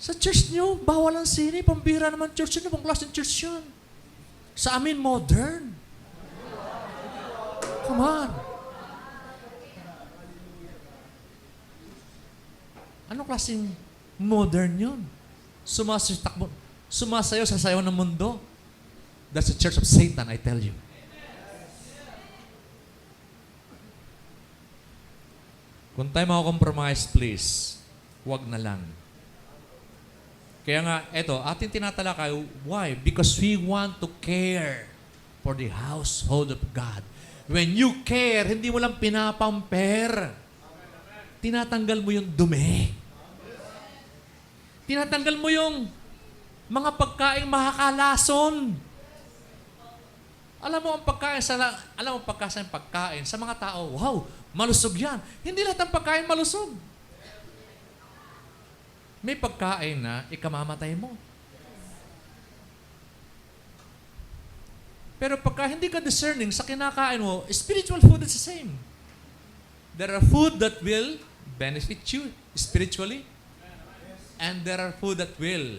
Sa church nyo, bawal ang sini. Pambira naman church nyo. Pang klaseng church yun. Sa amin, modern. Come on. Anong klaseng modern yun? Sumasayaw sa sayaw ng mundo. That's the church of Satan, I tell you. Kung tayo makakompromise, please, wag na lang. Kaya nga, eto, ating tinatalakay, why? Because we want to care for the household of God. When you care, hindi mo lang pinapamper. Tinatanggal mo yung dumi. Tinatanggal mo yung mga pagkain makakalason. Alam mo ang pagkain sa mga tao, wow, malusog yan. Hindi lahat ng pagkain malusog. May pagkain na ikamamatay mo. Pero pagka hindi ka discerning sa kinakain mo, spiritual food is the same. There are food that will benefit you spiritually, and there are food that will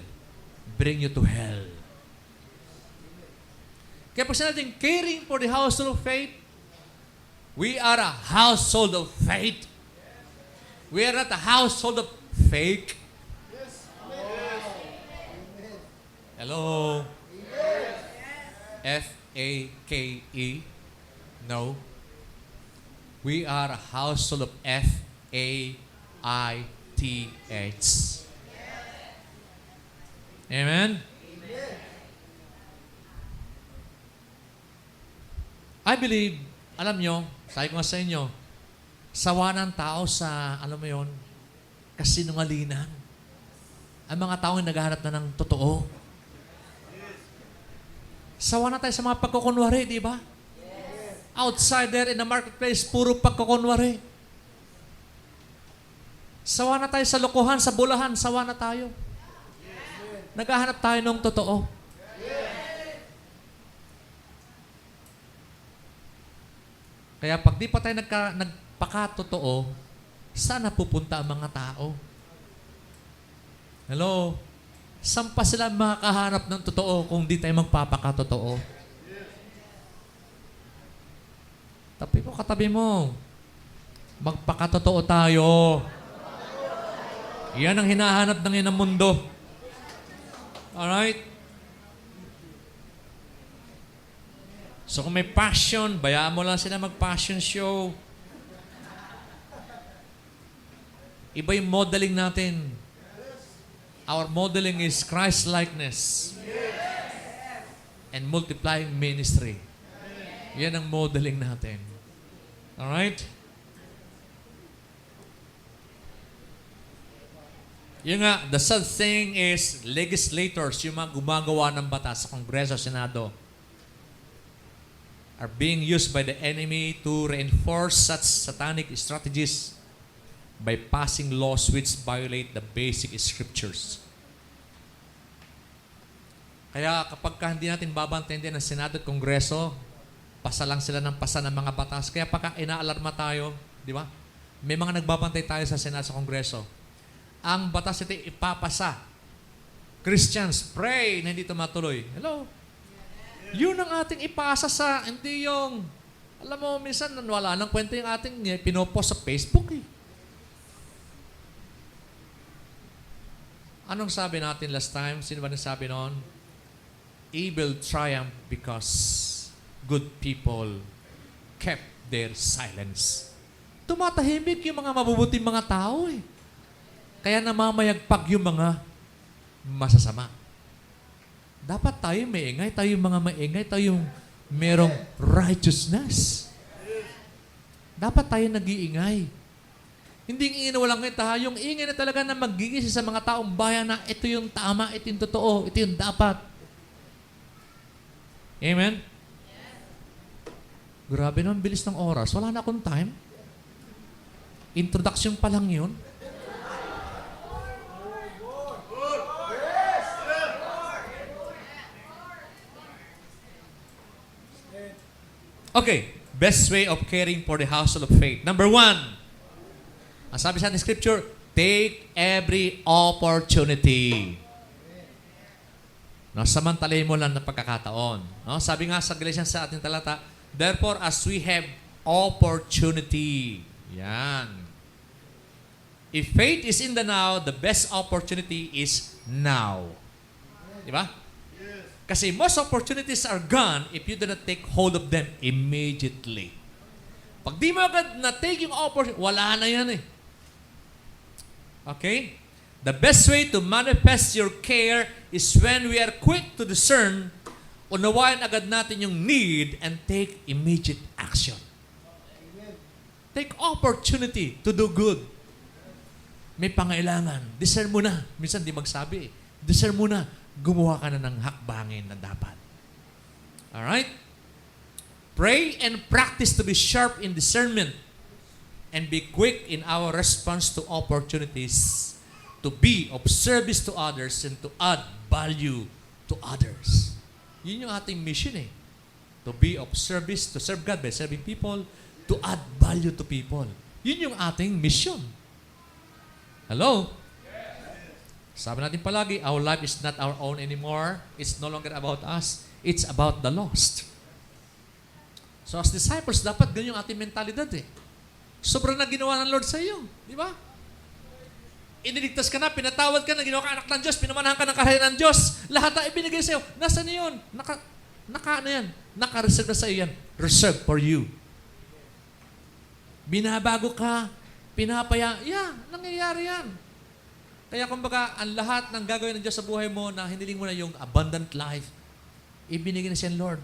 bring you to hell. Kaya pag sinabi natin, caring for the household of faith, we are a household of faith. We are not a household of fake. Hello? F-A-K-E? No. We are a household of F-A-I-T-H. Amen? I believe, alam nyo, sabi ko nga sa inyo, sawa ng tao sa, alam mo yun, kasinungalingan. Ang mga tao ay naghahanap na ng totoo. Sawa na tayo sa mga pagkukunwari, di ba? Outside there in the marketplace, puro pagkukunwari. Sawa na tayo sa lokohan, sa bulahan, sawa na tayo. Naghahanap tayo ng totoo. Kaya pag di pa tayo nagpakatotoo, saan pupunta ang mga tao? Hello? Saan pa sila makakahanap ng totoo kung di tayo magpapakatotoo? Tapi mo, katabi mo. Magpakatotoo tayo. Yan ang hinahanap ng inang mundo. Alright? So kung may passion, bayaan mo lang sila mag-passion show. Iba yung modeling natin. Our modeling is Christ-likeness and multiplying ministry. Yan ang modeling natin. Alright? Yung nga, the sad thing is, legislators, yung mga gumagawa ng batas sa Kongreso, Senado, are being used by the enemy to reinforce such satanic strategies by passing laws which violate the basic scriptures. Kaya kapag hindi natin babantayan din ng Senado at Kongreso, pasa lang sila ng pasa ng mga batas. Kaya pagka inaalarma tayo, di ba? May mga nagbabantay tayo sa Senado sa Kongreso. Ang batas ito ipapasa. Christians, pray na hindi ito matuloy. Hello? Yun ang ating ipasa sa, hindi yung, alam mo, minsan wala nang kwento yung ating pinopost sa Facebook eh. Anong sabi natin last time? Sino ba nagsabi noon? Evil triumph because good people kept their silence. Tumatahimik yung mga mabubuting mga tao eh. Kaya namamayagpag yung mga masasama. Dapat tayo maingay, tayo mga maingay, tayo yung merong righteousness. Dapat tayo nag-iingay. Hindi ingay na walang kita, yung ingay na talaga na magigisi sa mga taong bayan na ito yung tama, ito yung totoo, ito yung dapat. Amen? Grabe naman, bilis ng oras. Wala na akong time. Introduction pa lang yun. Okay, best way of caring for the household of faith. Number 1, ang sabi sa ating scripture, take every opportunity. No, samantalahin mo lang ng pagkakataon. No? Sabi nga sa Galatians sa ating talata, therefore, as we have opportunity. Yan. If faith is in the now, the best opportunity is now. Di ba? Kasi most opportunities are gone if you do not take hold of them immediately. Pag di mo agad na-take yung opportunity, wala na yan eh. Okay? The best way to manifest your care is when we are quick to discern, unawain agad natin yung need and take immediate action. Take opportunity to do good. May pangailangan. Discern mo na. Minsan di magsabi eh. Discern mo na. Gumawa ka na ng hakbangin na dapat. Alright? Pray and practice to be sharp in discernment and be quick in our response to opportunities to be of service to others and to add value to others. Yun yung ating mission eh. To be of service, to serve God by serving people, to add value to people. Yun yung ating mission. Hello? Sabi natin palagi, our life is not our own anymore. It's no longer about us. It's about the lost. So as disciples, dapat ganyan yung ating mentalidad eh. Sobrang na ginawa ng Lord sa iyo. Di ba? Iniligtas ka na, pinatawad ka na, ginawa ka anak ng Diyos, pinamanahan ka ng kaharian ng Diyos. Lahat na ibinigay sa iyo. Nasaan na yun? Naka-reserve na sa iyo yan. Reserved for you. Binabago ka, pinapaya. Yeah, nangyayari yan. Kaya kumbaga, ang lahat ng gagawin ng Diyos sa buhay mo na hiniling mo na yung abundant life, ibinigay na siya ng Lord.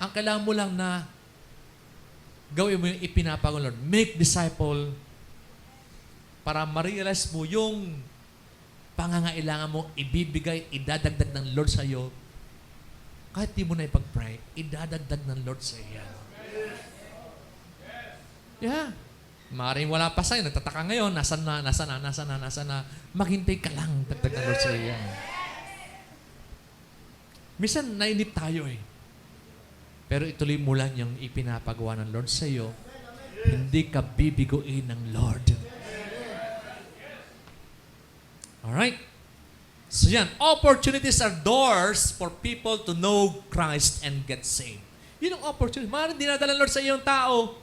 Ang kailangan mo lang na gawin mo yung ipinapagawa ng Lord. Make disciple para ma-realize mo yung pangangailangan mo, ibibigay, idadagdag ng Lord sa iyo. Kahit di mo na ipag-pray, idadagdag ng Lord sa iyo. Yeah. Maaaring wala pa sa'yo, nagtataka ngayon, nasan na. Maghintay ka lang, dagdag ng Lord sa iyo. Minsan, nainip tayo eh. Pero ituloy mo lang yung ipinapagawa ng Lord sa iyo. Hindi ka bibiguin ng Lord. Alright? So yan, opportunities are doors for people to know Christ and get saved. Yun ang opportunity. Maaaring dinadala ng Lord sa iyong tao.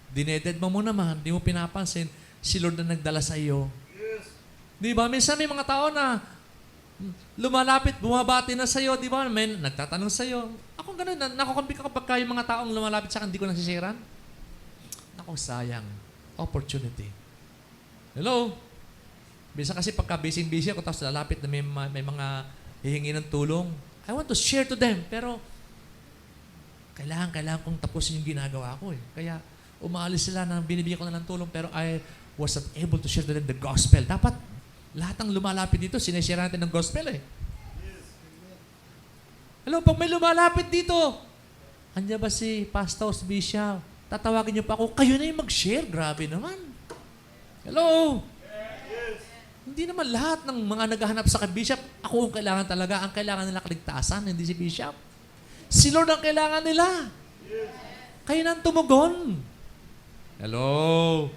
Dineded mo naman, di mo pinapansin, si Lord na nagdala sa iyo. Di ba? Minsan may mga tao na lumalapit, bumabati na sa iyo, di ba? May nagtatanong sa iyo. Ako ganun, nakukampi ka kapag yung mga taong lumalapit sa akin, hindi ko nasisiran. Naku, sayang. Opportunity. Hello? Bisa kasi pagka busy ako, tapos lalapit na may mga hihingi ng tulong. I want to share to them, pero kailangan kong tapusin yung ginagawa ko eh. Kaya umaalis sila na binibigyan ko na ng tulong, pero I was not able to share to them the gospel. Dapat lahat ng lumalapit dito, sineshare natin ng gospel eh. Hello, pag may lumalapit dito, andyan ba si Pastor, si Bishop? Tatawagin niyo pa ako, kayo na yung mag-share. Grabe naman. Hello? Hindi naman lahat ng mga naghahanap sa Bishop, ako ang kailangan talaga. Ang kailangan nila kaligtasan, hindi si Bishop. Si Lord ang kailangan nila. Kayo nang tumugon. Hello?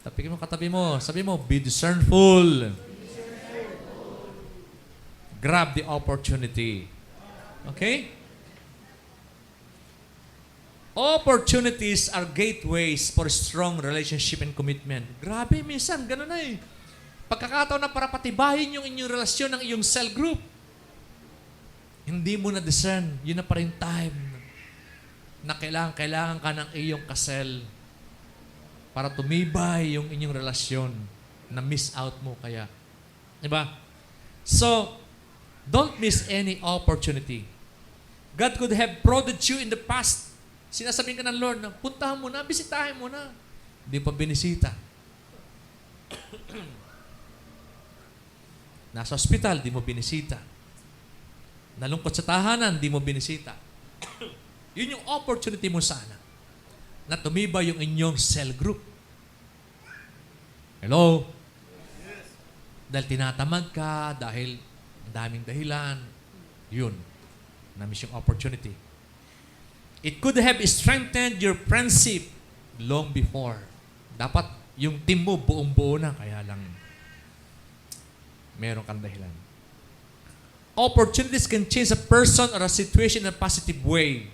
Tapikin mo katabi mo. Sabi mo, be discernful. Grab the opportunity. Okay? Opportunities are gateways for strong relationship and commitment. Grabe, minsan, gano'n na eh. Pagkakataon na para patibayin yung inyong relasyon ng iyong cell group. Hindi mo na-discern. Yun na pa rin time na kailangan ka ng iyong kasel para tumibay yung inyong relasyon na miss out mo kaya. Diba? So, don't miss any opportunity. God could have prodded you in the past. Sinasabihin ka ng Lord na puntahan mo na, bisitahin mo na. Hindi pa binisita. Nasa ospital, di mo binisita. Nalungkot sa tahanan, di mo binisita. Yun yung opportunity mo sana na tumibay yung inyong cell group. Hello? Dahil tinatamad ka, dahil daming dahilan, yun. Na-miss yung opportunity. It could have strengthened your friendship long before. Dapat yung team mo buong-buo na, kaya lang meron kang dahilan. Opportunities can change a person or a situation in a positive way.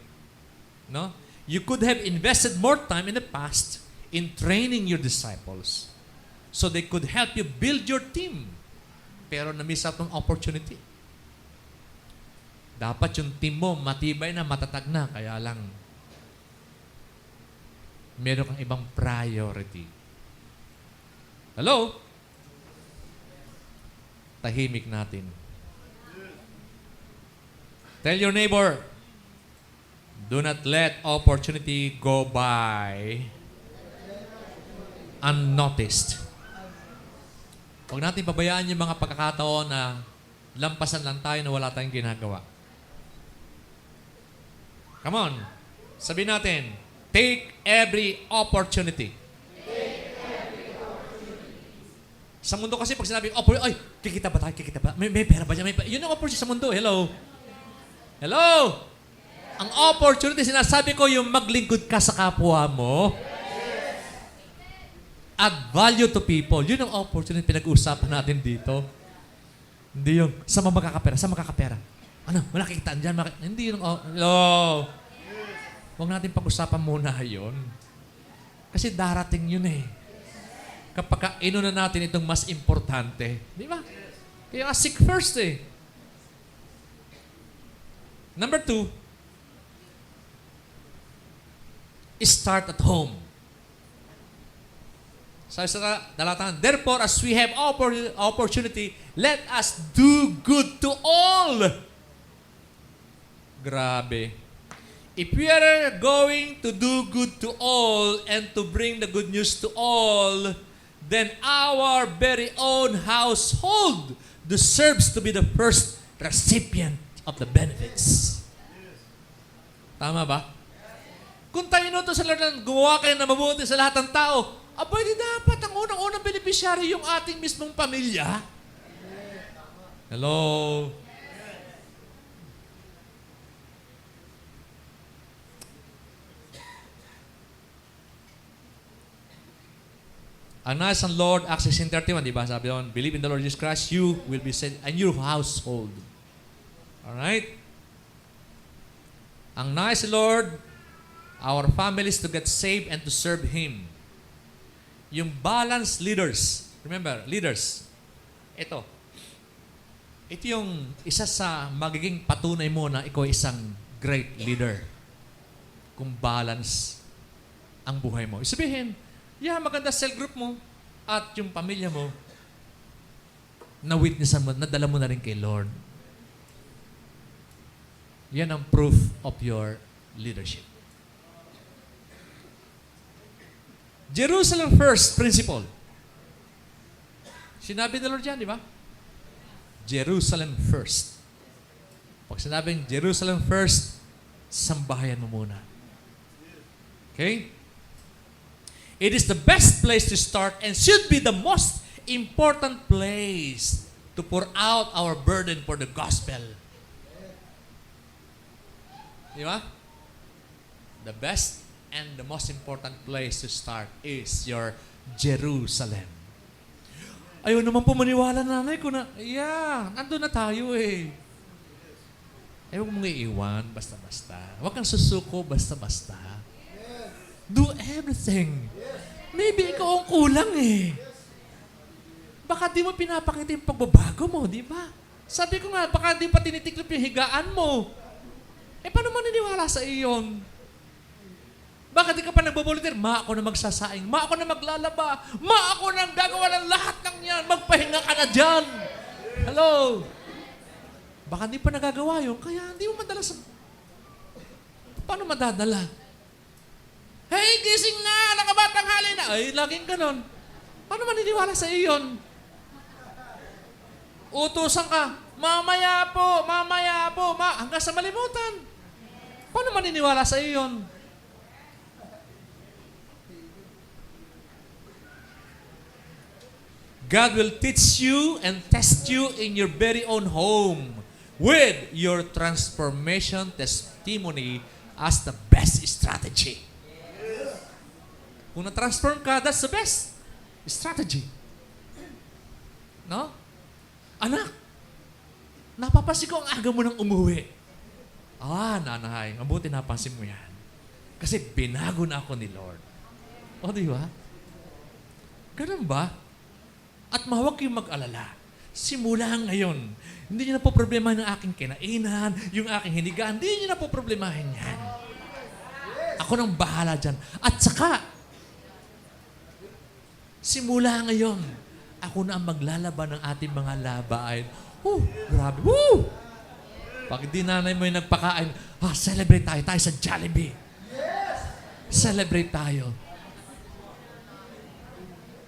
No? You could have invested more time in the past in training your disciples so they could help you build your team. Pero na-miss out ng opportunity. Dapat yung team mo matibay na, matatag na. Kaya lang, meron kang ibang priority. Hello? Tahimik natin. Tell your neighbor, do not let opportunity go by unnoticed. Huwag natin pabayaan yung mga pagkakataon na lampasan lang tayo na wala tayong ginagawa. Come on. Sabihin natin, take every opportunity. Sa mundo kasi, pag sinabi, ay, kikita ba tayo? Kikita ba? May pera ba dyan? Yun ang opportunity sa mundo. Hello? Hello? Ang opportunity, sinasabi ko, yung maglingkod ka sa kapwa mo. Add value to people. Yun ang opportunity pinag-uusapan natin dito. Hindi yung, sa makakapera. Ano, wala kikitaan dyan. Hindi yung, hello? Huwag natin pag-usapan muna yun. Kasi darating yun eh. Kapag inuna natin itong mas importante. Di ba? Kaya seek first eh. Number 2, start at home. Sabi sa talatan, therefore, as we have opportunity, let us do good to all. Grabe. If we are going to do good to all and to bring the good news to all, then our very own household deserves to be the first recipient of the benefits. Tama ba? Kung tayo nuto sa Lord na gumawa kayo na mabuti sa lahat ng tao, abay, di dapat ang unang-unang beneficiary yung ating mismong pamilya. Hello? Ang nais ng Lord, Acts 16:31, di ba? Sabi doon, believe in the Lord Jesus Christ, you will be saved, and your household. Alright? Ang nais ng Lord, our families to get saved and to serve Him. Yung balanced leaders. Remember, leaders. Ito yung isa sa magiging patunay mo na ikaw ay isang great leader. Kung balance ang buhay mo. Isabihin, maganda cell group mo at yung pamilya mo na-witnessan mo, nadala mo na rin kay Lord. Yan ang proof of your leadership. Jerusalem first principle. Sinabi ni Lord yan, di ba? Jerusalem first. Pag sinabing Jerusalem first, sambahayan mo muna. Okay? It is the best place to start and should be the most important place to pour out our burden for the gospel. Di ba? The best and the most important place to start is your Jerusalem. Ayaw naman po maniwala nanay ko na, nandun na tayo eh. Huwag mong iiwan, basta-basta. Huwag kang susuko, basta-basta. Do everything. Maybe ikaw ang kulang eh. Baka di mo pinapakita yung pagbabago mo, di ba? Sabi ko nga, baka di pa tinitiklop yung higaan mo. Paano maniniwala sa iyon? Baka di ka pa nagbo-volunteer, ako na magsasaing, ako na maglalaba, ako na gagawa ng lahat ng yan, magpahinga ka na dyan. Hello? Baka di pa nagagawa yun, kaya hindi mo madala sa... Paano madadala? Hey, gising na! Nakabatang hali na! Ay, laging ganon. Paano maniniwala sa iyon? Utusan ka, mamaya po, hanggang sa malimutan. Paano maniniwala sa iyon? God will teach you and test you in your very own home with your transformation testimony as the best strategy. Kung na-transform ka, that's the best strategy. No? Anak, napapansin ko ang aga mo nang umuwi. Nanay, mabuti napansin mo yan. Kasi binago na ako ni Lord. O, di ba? Ganun ba? At huwag kayong mag-alala. Simula ngayon, hindi niyo na po problemahin ang aking kinainan, yung aking hinigaan, hindi niyo na po problemahin yan. Ako nang bahala dyan. At saka, simula ngayon, ako na ang maglalaban ng ating mga labain. Grabe. Pag di nanay mo yung nagpakain, celebrate tayo sa Jollibee. Celebrate tayo.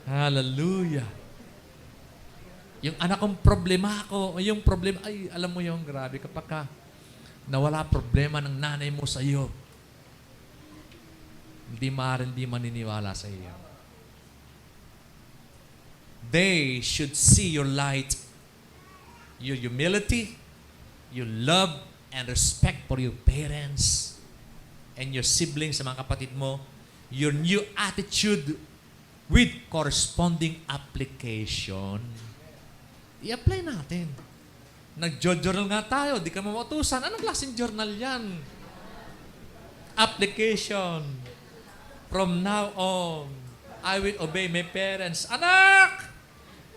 Hallelujah. Yung anak kong problema ako, yung problema, alam mo yung grabe, kapag nawala problema ng nanay mo sa iyo, hindi maniniwala sa iyo. They should see your light, your humility, your love and respect for your parents and your siblings, sa mga kapatid mo, your new attitude with corresponding application. I-apply natin. Nag-journal nga tayo, di ka mamautusan. Anong klaseng journal yan? Application. From now on, I will obey my parents. Anak!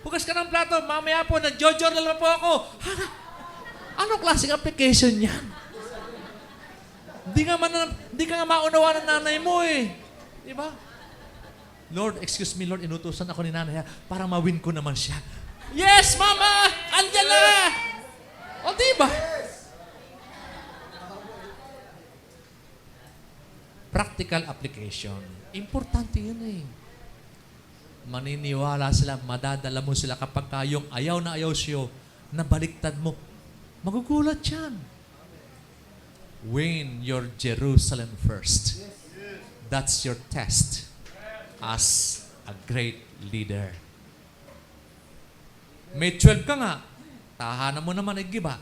Hugas ka ng plato. Mamaya po, nag-journal na po ako. Anong klaseng application yan? Di ka nga maunawa ng nanay mo eh. Di ba? Lord, excuse me, Lord, inutusan ako ni nanay para ma-win ko naman siya. Yes, Mama! Andiyan na! O, di ba? Practical application. Importante yun eh. Maniniwala sila, madadala mo sila kapag kayong ayaw na ayaw siyo, nabaliktad mo, magugulat yan. Win your Jerusalem first. That's your test as a great leader. May 12 ka nga, tahanan mo naman igiba.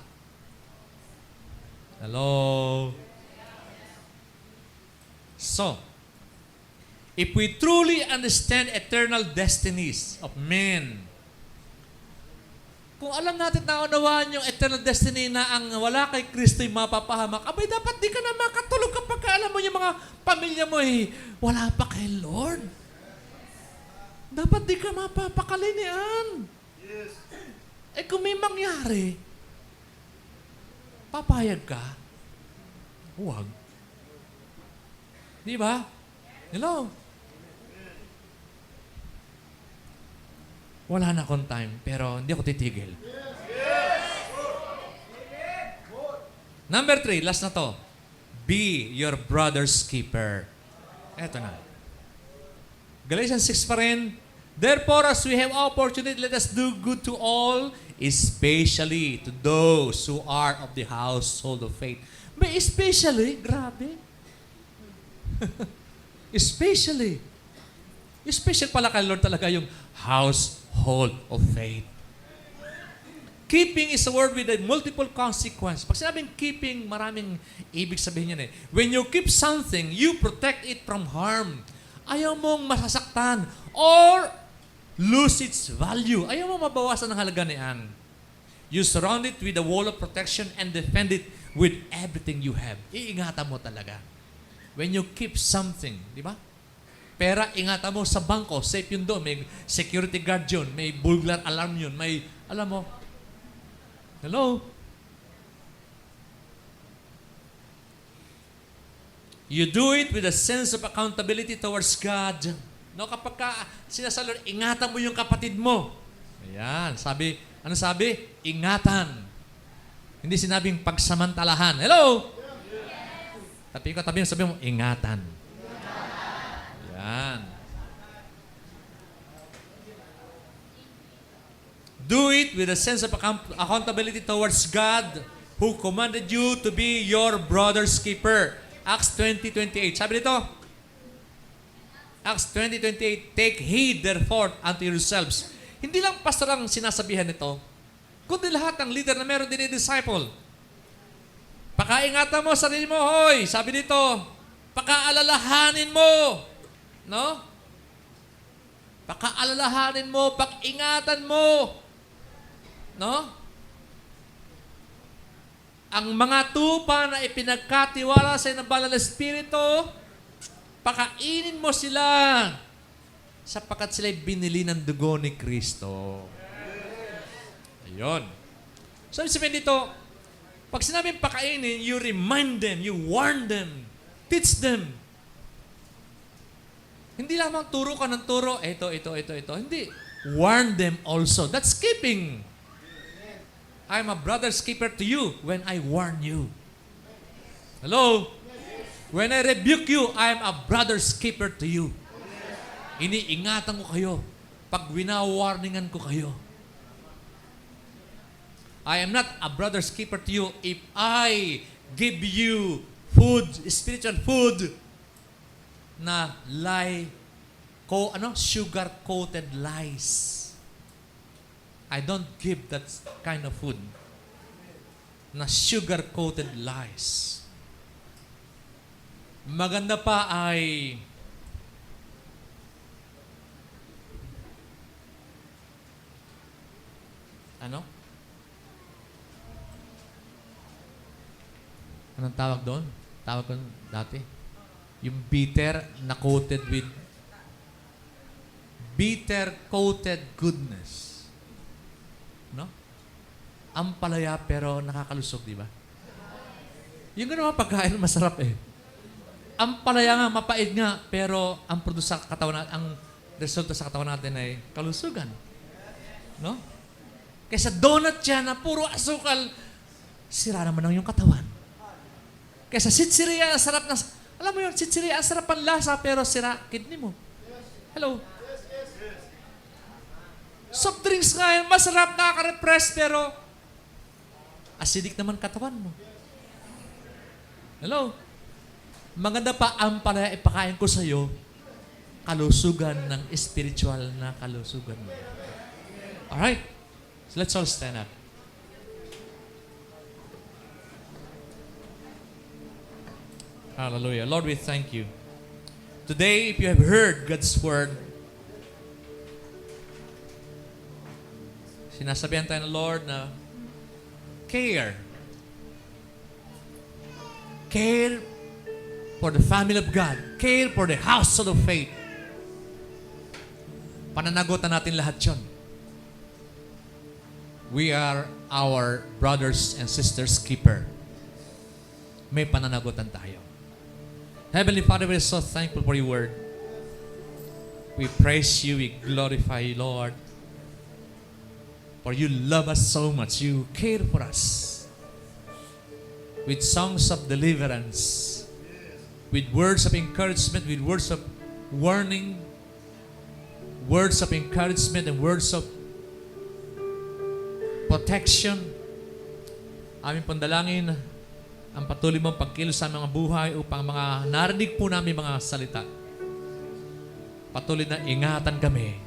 Hello? So, if we truly understand eternal destinies of men, kung alam natin na unawaan yung eternal destiny na ang wala kay Kristo yung mapapahamak, abay dapat di ka na makatulog kapag alam mo yung mga pamilya mo wala pa kay Lord. Dapat di ka mapapakalinian. Yes. Kung may mangyari, papayag ka? Huwag. Di ba? Hello? Wala na akong time, pero hindi ako titigil. Number 3, last na to. Be your brother's keeper. Eto na. Galatians 6 pa rin. Therefore, as we have opportunity, let us do good to all, especially to those who are of the household of faith. May especially, grabe. Especially. Special pala kay Lord talaga yung household of faith. Keeping is a word with a multiple consequence. Pag sinabing keeping, maraming ibig sabihin yan eh. When you keep something, you protect it from harm. Ayaw mong masasaktan or lose its value. Ayaw mong mabawasan ang halaga niyan. You surround it with a wall of protection and defend it with everything you have. Iingatan mo talaga. When you keep something, di ba? Pera, ingatan mo sa bangko, safe yun doon. May security guard yun, may burglar alarm yun, may, alam mo, hello? You do it with a sense of accountability towards God. No, kapag sinasalor, ingatan mo yung kapatid mo. Ayan, sabi, ano sabi? Ingatan. Hindi sinabing pagsamantalahan. Hello? Yes. Tabi mo, ingatan. Yan. Do it with a sense of accountability towards God who commanded you to be your brother's keeper. Acts 20:28. Sabi dito, Acts 20:28, take heed therefore unto yourselves. Hindi lang pastor ang sinasabihan nito, kundi lahat ng leader na meron din disciple. Pakaingatan mo sarili mo, hoy. Sabi dito, pakaalalahanin mo. No? Pakaalalahanin mo, pakingatan mo. No? Ang mga tupa na ipinagkatiwala sa ng banal na Espiritu, pakainin mo sila sapagkat sila'y binili ng dugo ni Kristo. Ayun. So, sabihin dito, pag sinabing pakainin, you remind them, you warn them, teach them. Hindi lamang turo ka ng turo, ito. Hindi. Warn them also. That's keeping. I'm a brother's keeper to you when I warn you. Hello? When I rebuke you, I'm a brother's keeper to you. Iniingatan ko kayo pag winawarningan ko kayo. I am not a brother's keeper to you if I give you food, spiritual food, na lie, sugar-coated lies. I don't give that kind of food na sugar-coated lies. Maganda pa ay anong tawag doon? Tawag ko dati. Yung bitter na coated with bitter-coated goodness. No? Ampalaya pero nakakalusog, di ba? Yung gano'n pagkain, masarap eh. Ampalaya nga, mapait nga, pero ang produce sa katawan natin, ang resulta sa katawan natin ay kalusugan. No? Kaysa donut yan na puro asukal, sira naman ang yung katawan. Kaysa sitsiriya, sarap na, alam mo yun, sitsiriya, sarap ang lasa, pero sira kidney mo. Hello? Soft drinks nga yan, masarap, nakaka-repress, pero acidic naman katawan mo. Hello? Maganda pa ang palaya ipakain ko sa iyo, kalusugan ng spiritual na kalusugan mo. Alright? So let's all stand up. Hallelujah. Lord, we thank you. Today, if you have heard God's word, sinasabihan tayo ng Lord na care. Care for the family of God. Care for the household of faith. Pananagutan natin lahat yun. We are our brothers and sisters' keeper. May pananagutan tayo. Heavenly Father, we are so thankful for your word. We praise you, we glorify you, Lord. For you love us so much. You care for us. With songs of deliverance. With words of encouragement. With words of warning. Words of encouragement and words of protection. Aming pandalangin ang patuloy mong pagkilos sa mga buhay upang mga narinig po namin mga salita. Patuloy na ingatan kami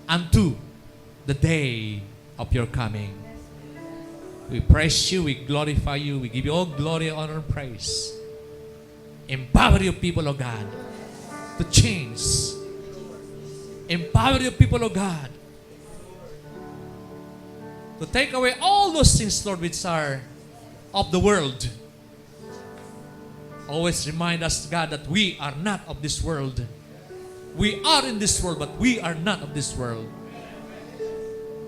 unto the day of your coming. We praise you, we glorify you, we give you all glory, honor, and praise. Empower your people, O God, to change. Empower your people, O God, to take away all those things, Lord, which are of the world. Always remind us, God, that we are not of this world. We are in this world, but we are not of this world.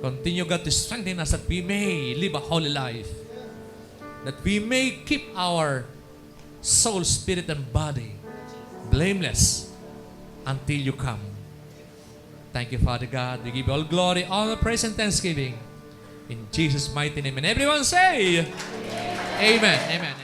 Continue, God, to strengthen us that we may live a holy life. That we may keep our soul, spirit, and body blameless until you come. Thank you, Father God. We give you all glory, honor, praise, and thanksgiving. In Jesus' mighty name. And everyone say, Amen. Amen. Amen.